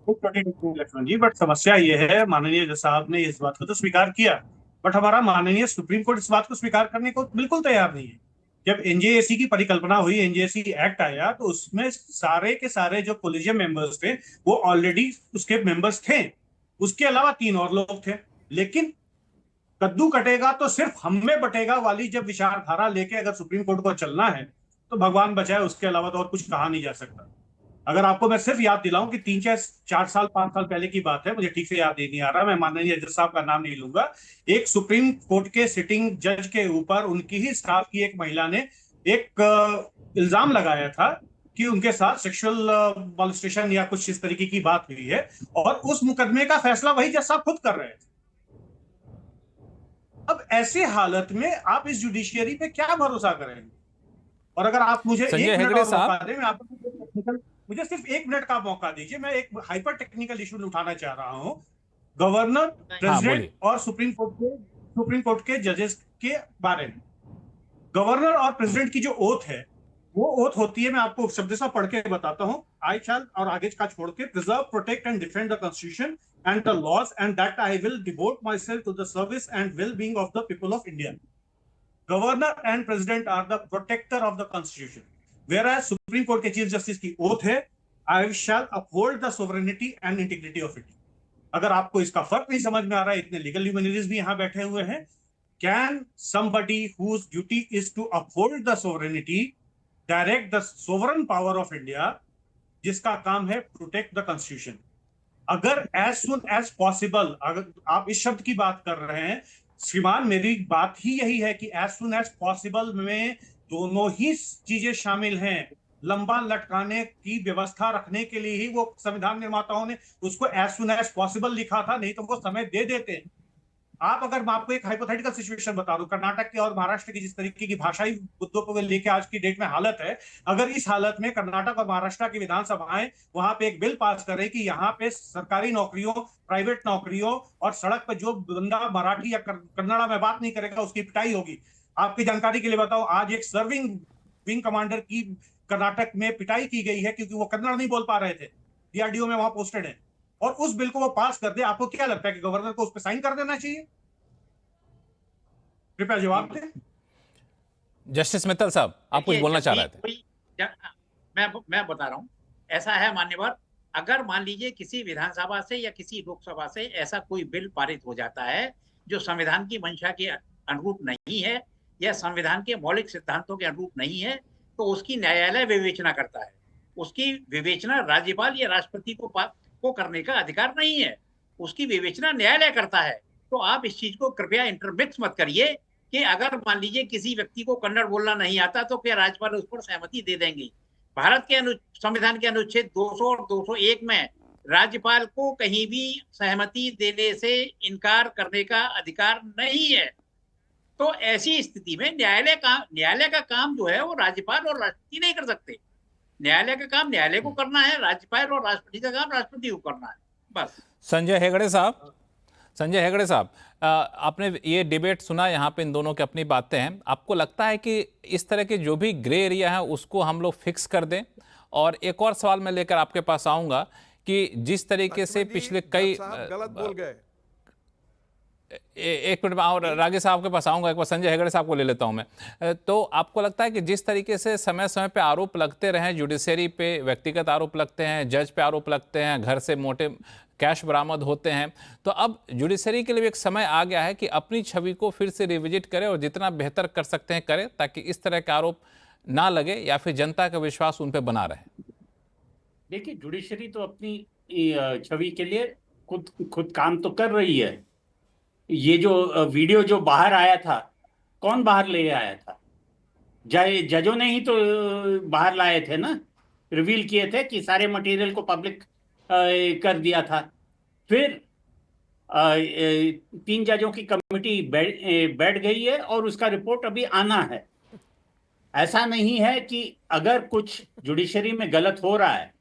लक्ष्मण जी, बट समस्या ये है, माननीय जज साहब ने इस बात को तो स्वीकार किया, बट हमारा माननीय सुप्रीम कोर्ट इस बात को स्वीकार करने को बिल्कुल तैयार नहीं है। जब एनजेएसी की परिकल्पना हुई, एनजेएसी एक्ट आया, तो उसमें सारे के सारे जो कोलिजियम मेंबर्स थे वो ऑलरेडी उसके मेंबर्स थे, उसके अलावा 3 और लोग थे। लेकिन कद्दू कटेगा तो सिर्फ हम में बटेगा वाली जब विचारधारा लेके अगर सुप्रीम कोर्ट को चलना है तो भगवान बचाए, उसके अलावा तो और कुछ कहा नहीं जा सकता। अगर आपको मैं सिर्फ याद दिलाऊं कि 4 साल 5 साल पहले की बात है, मुझे ठीक से याद नहीं आ रहा, मैं माननीय जज साहब का नाम नहीं लूंगा, एक सुप्रीम कोर्ट के सिटिंग जज के ऊपर उनकी ही स्टाफ की एक महिला ने एक इल्जाम लगाया था कि उनके साथ सेक्सुअल मॉलेस्टेशन या कुछ इस तरीके की बात हुई है, और उस मुकदमे का फैसला वही जज साहब खुद कर रहे थे। अब ऐसे हालत में आप इस जुडिशियरी पे क्या भरोसा करेंगे? और अगर आप मुझे संजय हेगड़े साहब, मैं आपको मुझे सिर्फ 1 मिनट का मौका दीजिए, मैं एक हाइपर टेक्निकल इशू उठाना चाह रहा हूं। गवर्नर, प्रेसिडेंट और सुप्रीम कोर्ट के जजेस के बारे में। गवर्नर और प्रेसिडेंट की जो ओथ है, वो ओथ होती है, मैं आपको शब्दशः पढ़ के बताता हूं। आई शैल, और आगे का छोड़ के, preserve, protect and defend the constitution and the laws and that I will devote myself to the service and well being of the people of India. Governor and president are the protector of the constitution, whereas supreme court के chief justice की oath है, I shall uphold the sovereignty and integrity of India. अगर आपको इसका फर्क नहीं समझ में आ रहा है, इतने लीगल ह्यूमैनिटीज भी यहां बैठे हुए हैं, can somebody whose duty is to uphold the sovereignty direct the sovereign power of India, जिसका काम है प्रोटेक्ट द कॉन्स्टिट्यूशन, अगर एज सुन एज पॉसिबल, अगर आप इस शब्द की बात कर रहे हैं श्रीमान, मेरी बात ही यही है कि एज सुन एज पॉसिबल में दोनों ही चीजें शामिल हैं। लंबा लटकाने की व्यवस्था रखने के लिए ही वो संविधान निर्माताओं ने उसको एज सुन एज पॉसिबल लिखा था, नहीं तो वो समय दे देते। आप, अगर मैं आपको एक हाइपोथेटिकल सिचुएशन बता दूं, कर्नाटक के और महाराष्ट्र की जिस तरीके की भाषाई मुद्दों को लेकर आज की डेट में हालत है, अगर इस हालत में कर्नाटक और महाराष्ट्र की विधानसभाएं वहां पे एक बिल पास करें कि यहाँ पे सरकारी नौकरियों, प्राइवेट नौकरियों और सड़क पर जो बंदा मराठी या कन्नड़ा में बात नहीं करेगा उसकी पिटाई होगी। आपकी जानकारी के लिए बताओ, आज एक सर्विंग विंग कमांडर की कर्नाटक में पिटाई की गई है क्योंकि वो कन्नड़ नहीं बोल पा रहे थे, डीआरडीओ में वहां पोस्टेड है, और उस बिल को वो पास कर दे। आपको क्या लगता है कि गवर्नर को उस पर साइन कर देना चाहिए? कृपया जवाब दें। जस्टिस मित्तल साहब, आप कुछ बोलना चाह रहे थे। मैं बता रहा हूं, ऐसा है मान्यवर, अगर मान लीजिए किसी विधानसभा से या किसी लोकसभा से ऐसा कोई बिल पारित हो जाता है जो संविधान की मंशा के अनुरूप नहीं है या संविधान के मौलिक सिद्धांतों के अनुरूप नहीं है, तो उसकी न्यायालय विवेचना करता है। उसकी विवेचना राज्यपाल या राष्ट्रपति को करने का अधिकार नहीं है, उसकी विवेचना न्यायालय करता है। तो आप इस चीज को कृपया इंटरमिक्स मत करिए कि अगर मान लीजिए किसी व्यक्ति को कन्नड़ बोलना नहीं आता तो क्या राज्यपाल उस पर सहमति दे देंगे। भारत के संविधान के अनुच्छेद 200 और 201 में राज्यपाल को कहीं भी सहमति देने से इनकार करने का अधिकार नहीं है। तो ऐसी स्थिति में न्यायालय का काम जो है वो राज्यपाल और राष्ट्रपति नहीं कर सकते। न्यायालय का काम न्यायालय को करना है, राज्यपाल और राष्ट्रपति का काम राष्ट्रपति को करना है, बस। संजय हेगड़े साहब, आपने ये डिबेट सुना, यहाँ पे इन दोनों की अपनी बातें हैं। आपको लगता है कि इस तरह के जो भी ग्रे एरिया है उसको हम लोग फिक्स कर दें? और एक और सवाल मैं लेकर आपके पास आऊंगा कि जिस तरीके से पिछले कई गलत बोल गए। एक मिनट में और रागे साहब के पास आऊंगा, एक बार संजय हेगड़े साहब को ले लेता हूं मैं। तो आपको लगता है कि जिस तरीके से समय समय पे आरोप लगते रहे, जुडिशरी पे व्यक्तिगत आरोप लगते हैं, जज पे आरोप लगते हैं, घर से मोटे कैश बरामद होते हैं, तो अब जुडिशरी के लिए भी एक समय आ गया है कि अपनी छवि को फिर से रिविजिट करे और जितना बेहतर कर सकते हैं करें, ताकि इस तरह के आरोप ना लगे या फिर जनता का विश्वास उन पर बना रहे। देखिए, जुडिशरी तो अपनी छवि के लिए खुद काम तो कर रही है, ये जो वीडियो जो बाहर आया था, कौन बाहर ले आया था? जजों ने ही तो बाहर लाए थे ना, रिवील किए थे कि सारे मटेरियल को पब्लिक कर दिया था। फिर 3 जजों की कमेटी बैठ गई है और उसका रिपोर्ट अभी आना है। ऐसा नहीं है कि अगर कुछ जुडिशरी में गलत हो रहा है,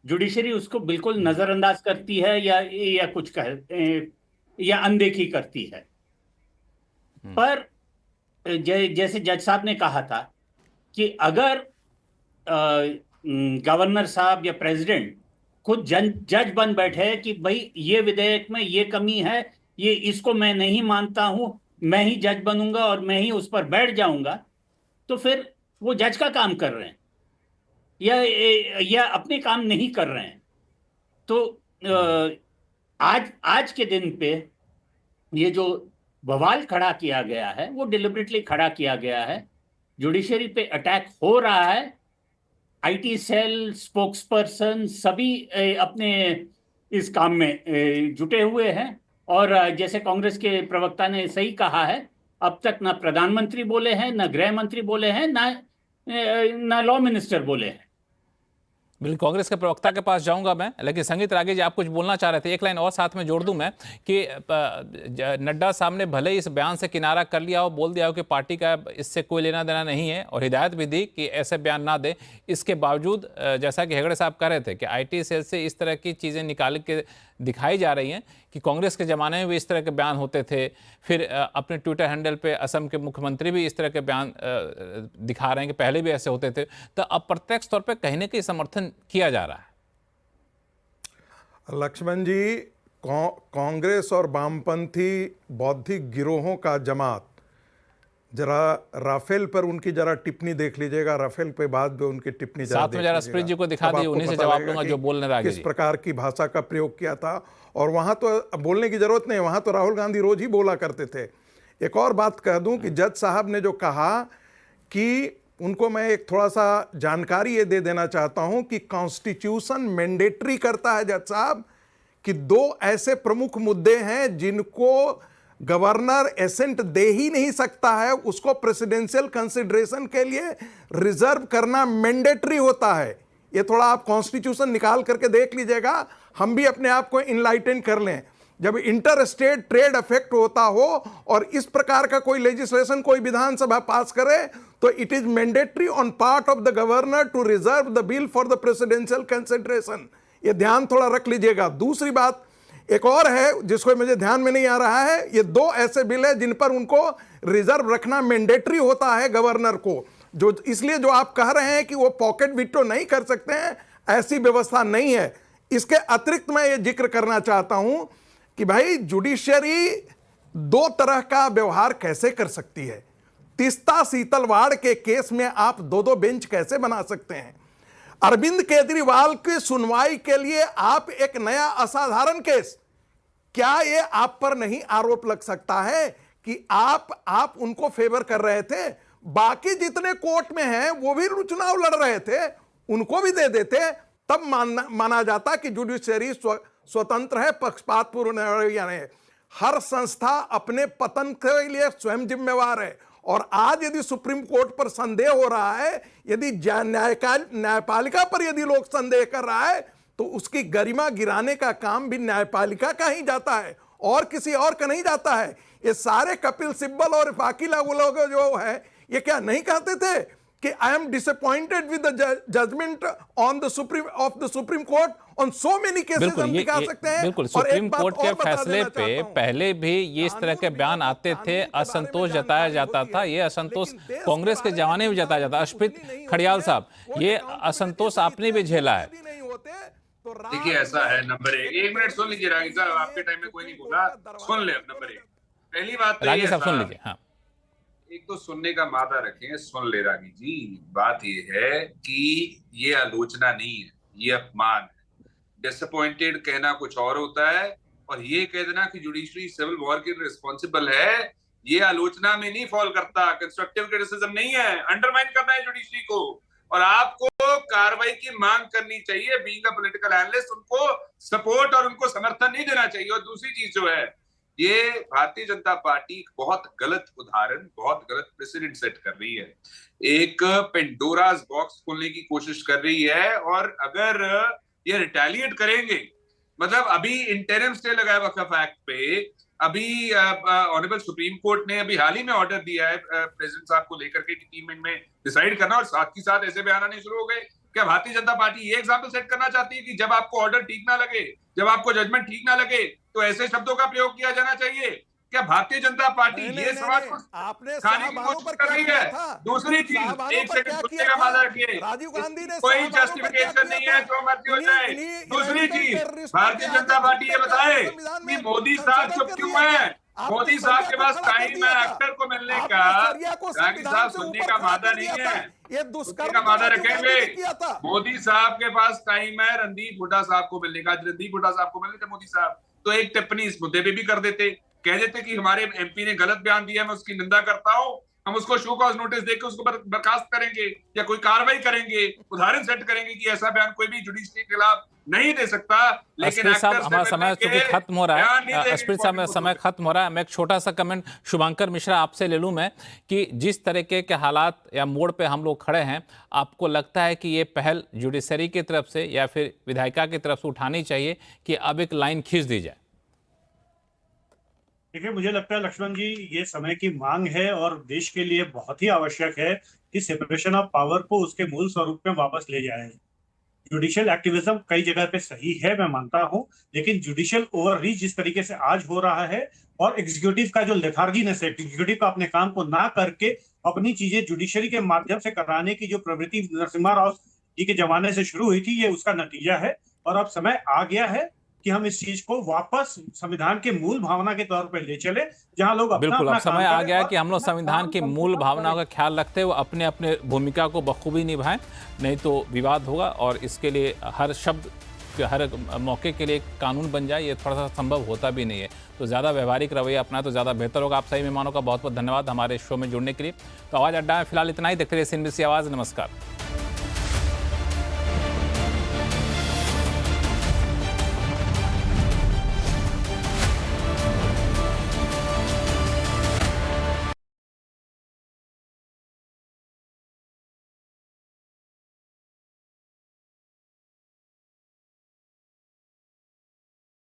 जुडिशरी उसको बिल्कुल नजरअंदाज करती है या कुछ या अनदेखी करती है। पर जैसे जज साहब ने कहा था कि अगर गवर्नर साहब या प्रेसिडेंट खुद जज बन बैठे कि भाई ये विधेयक में ये कमी है, ये इसको मैं नहीं मानता हूं, मैं ही जज बनूंगा और मैं ही उस पर बैठ जाऊंगा, तो फिर वो जज का काम कर रहे हैं या अपने काम नहीं कर रहे हैं। तो आज के दिन पे ये जो बवाल खड़ा किया गया है वो डिलिबरेटली खड़ा किया गया है। जुडिशरी पे अटैक हो रहा है, आईटी सेल, स्पोक्सपर्सन सभी अपने इस काम में जुटे हुए हैं। और जैसे कांग्रेस के प्रवक्ता ने सही कहा है, अब तक ना प्रधानमंत्री बोले हैं, ना गृह मंत्री बोले हैं, ना लॉ मिनिस्टर बोले हैं। बिल्कुल, कांग्रेस के प्रवक्ता के पास जाऊंगा मैं, लेकिन संगीत रागी जी आप कुछ बोलना चाह रहे थे। एक लाइन और साथ में जोड़ दूं मैं कि नड्डा साहब ने भले इस बयान से किनारा कर लिया हो, बोल दिया हो कि पार्टी का इससे कोई लेना देना नहीं है, और हिदायत भी दी कि ऐसे बयान ना दे। इसके बावजूद जैसा कि हेगड़े साहब कह रहे थे कि आईटी सेल से इस तरह की चीज़ें निकाल के दिखाई जा रही हैं कि कांग्रेस के ज़माने में भी इस तरह के बयान होते थे। फिर अपने ट्विटर हैंडल पे असम के मुख्यमंत्री भी इस तरह के बयान दिखा रहे हैं कि पहले भी ऐसे होते थे। तो अब प्रत्यक्ष तौर पे कहीं ना कहीं समर्थन किया जा रहा है। लक्ष्मण जी, कांग्रेस और वामपंथी बौद्धिक गिरोहों का जमात, जरा राफेल पर उनकी जरा टिप्पणी देख लीजिएगा। राफेल पे बाद में उनकी टिप्पणी साथ में जरा स्प्रीत जी को दिखा दी, उन्हीं से जवाब दूंगा जो बोलने रागे किस प्रकार की भाषा का प्रयोग किया था। और वहां तो बोलने की जरूरत नहीं, वहां तो राहुल गांधी रोज ही बोला करते थे। एक और बात कह दूं कि जज साहब ने जो कहा कि उनको मैं एक थोड़ा सा जानकारी ये दे देना चाहता हूं कि कॉन्स्टिट्यूशन मैंडेटरी करता है जज साहब कि 2 ऐसे प्रमुख मुद्दे हैं जिनको गवर्नर एसेंट दे ही नहीं सकता है, उसको प्रेसिडेंशियल कंसिडरेशन के लिए रिजर्व करना मैंडेटरी होता है। ये थोड़ा आप कॉन्स्टिट्यूशन निकाल करके देख लीजिएगा, हम भी अपने आप को इनलाइटन कर लें। जब इंटर स्टेट ट्रेड अफेक्ट होता हो और इस प्रकार का कोई लेजिस्लेशन कोई विधानसभा पास करे तो it is mandatory on part of the governor to reserve the bill for the presidential consideration. ये ध्यान थोड़ा रख लीजिएगा। दूसरी बात एक और है जिसको मुझे ध्यान में नहीं आ रहा है, ये 2 ऐसे बिल है जिन पर उनको रिजर्व रखना मैंडेटरी होता है गवर्नर को, जो इसलिए जो आप कह रहे हैं कि वो पॉकेट विटो नहीं कर सकते हैं, ऐसी व्यवस्था नहीं है। इसके अतिरिक्त मैं ये जिक्र करना चाहता हूं कि भाई जुडिशरी 2 तरह का व्यवहार कैसे कर सकती है। तीस्ता सीतलवाड़ के केस में आप 2-2 बेंच कैसे बना सकते हैं? अरविंद केजरीवाल की सुनवाई के लिए आप एक नया असाधारण केस, क्या ये आप पर नहीं आरोप लग सकता है कि आप उनको फेवर कर रहे थे? बाकी जितने कोर्ट में हैं वो भी चुनाव लड़ रहे थे, उनको भी दे देते, तब माना जाता कि जुडिशरी स्वतंत्र है, पक्षपातपूर्ण है। हर संस्था अपने पतन के लिए स्वयं जिम्मेवार है। और आज यदि सुप्रीम कोर्ट पर संदेह हो रहा है, यदि न्यायपालिका पर यदि लोग संदेह कर रहा है, तो उसकी गरिमा गिराने का काम भी न्यायपालिका का ही जाता है और किसी और का नहीं जाता है। ये सारे कपिल सिब्बल और बाकी लोग जो है ये क्या नहीं कहते थे कि I am disappointed with the judgement on the Supreme Court on so many cases, हम दिखा सकते हैं। बिल्कुल, सुप्रीम कोर्ट के फैसले पे पहले भी ये इस तरह के बयान आते थे, असंतोष जताया जाता था। ये असंतोष कांग्रेस के जमाने में जताया जाता। अश्वित खड़ियाल साहब, ये असंतोष आपने भी झेला है। देखिए ऐसा है, नंबर 1 मिनट सुन लीजिए रागी साहब, आपके टाइम में कोई नहीं बोला, सुन ले। नंबर 1 पहली बात रागी साहब सुन लीजिए। हाँ, एक तो सुनने का मादा रखें, सुन ले रागी जी। बात ये है कि ये आलोचना नहीं है, ये अपमान है। डिसअपॉइंटेड कहना कुछ और होता है, और ये कह देना कि जुडिशरी सिविल वॉर की रिस्पॉन्सिबल है, ये आलोचना में नहीं फॉल करता। कंस्ट्रक्टिव क्रिटिसिज्म नहीं है, अंडरमाइन करना है जुडिशरी को, और आपको कार्रवाई की मांग करनी चाहिए। बीइंग अ पॉलिटिकल एनालिस्ट उनको सपोर्ट और उनको समर्थन नहीं देना चाहिए। और दूसरी चीज जो है ये भारतीय जनता पार्टी बहुत गलत उदाहरण, बहुत गलत प्रेसिडेंट सेट कर रही है। एक पेंडोरास बॉक्स खोलने की कोशिश कर रही है, और अगर ये रिटेलिएट करेंगे, मतलब अभी इंटरिम स्टे लगाया वक्फ एक्ट पे, अभी ऑनरेबल सुप्रीम कोर्ट ने अभी हाल ही में ऑर्डर दिया है प्रेसिडेंट साहब को लेकर के कि 3 मिनट में डिसाइड करना, और साथ ही साथ ऐसे बयान आने शुरू हो गए। क्या भारतीय जनता पार्टी ये एग्जाम्पल सेट करना चाहती है कि जब आपको ऑर्डर ठीक ना लगे, जब आपको जजमेंट ठीक ना लगे, तो ऐसे शब्दों का प्रयोग किया जाना चाहिए? क्या भारतीय जनता पार्टी ये समाज को खाने की कोशिश कर रही है? दूसरी चीज, एक सेकंड सुनने का वादा रखिए, राजीव गांधी ने कोई जस्टिफिकेशन नहीं है, जो मर्जी हो जाए। दूसरी चीज, भारतीय जनता पार्टी ये बताए कि मोदी साहब चुप क्यों है? मोदी साहब के पास टाइम है एक्टर को मिलने का, रागी साहब सुनने का वादा नहीं है, ये सुनने का वादा रखेंगे। मोदी साहब के पास टाइम है रणदीप हुड्डा साहब को मिलने का। रणदीप हुड्डा साहब को मिलने थे मोदी साहब, तो एक टिप्पणी इस मुद्दे पे भी कर देते, कह देते कि हमारे एमपी ने गलत बयान दिया, मैं उसकी निंदा करता हूं, हम उसको शो कॉज नोटिस देकर उसको बर्खास्त करेंगे या कोई कार्रवाई करेंगे, उदाहरण सेट करेंगे कि ऐसा बयान कोई भी जुडिशरी के खिलाफ नहीं दे सकता। लेकिन साहब, हमारा समय चूंकि खत्म हो रहा है, अस्प्रीत साहब समय खत्म हो रहा है, मैं एक छोटा सा कमेंट शुभांकर मिश्रा आपसे ले लूं मैं, कि जिस तरीके के हालात या मोड़ पे हम लोग खड़े हैं, आपको लगता है कि ये पहल जुडिशरी की तरफ से या फिर विधायिका की तरफ से उठानी चाहिए कि अब एक लाइन खींच दी जाए? देखिए, मुझे लगता है लक्ष्मण जी, ये समय की मांग है और देश के लिए बहुत ही आवश्यक है कि सेपरेशन ऑफ पावर को उसके मूल स्वरूप में वापस ले जाए। जुडिशियल एक्टिविज्म कई जगह पे सही है, मैं मानता हूं, लेकिन जुडिशियल ओवररीच जिस तरीके से आज हो रहा है, और एग्जीक्यूटिव का जो लेथार्जीनेस है, एग्जीक्यूटिव का अपने काम को ना करके अपनी चीजें जुडिशरी के माध्यम से कराने की जो प्रवृत्ति नरसिम्हा राव जी के जमाने से शुरू हुई थी, ये उसका नतीजा है। और अब समय आ गया है कि हम इस चीज को वापस संविधान के मूल भावना के तौर पर ले चले, जहां लोग बिल्कुल, अब समय आ गया है कि हम लोग संविधान की मूल भावनाओं का ख्याल रखते हुए अपने अपने भूमिका को बखूबी निभाएं, नहीं तो विवाद होगा, और इसके लिए हर शब्द हर मौके के लिए कानून बन जाए, ये थोड़ा सा संभव होता भी नहीं है। तो ज़्यादा व्यवहारिक रवैया अपना तो ज़्यादा बेहतर होगा। आप सही मेहमानों का बहुत बहुत धन्यवाद हमारे शो में जुड़ने के लिए। तो आवाज़ अड्डा में फिलहाल इतना ही। देखते रहिए CNBC आवाज़। नमस्कार।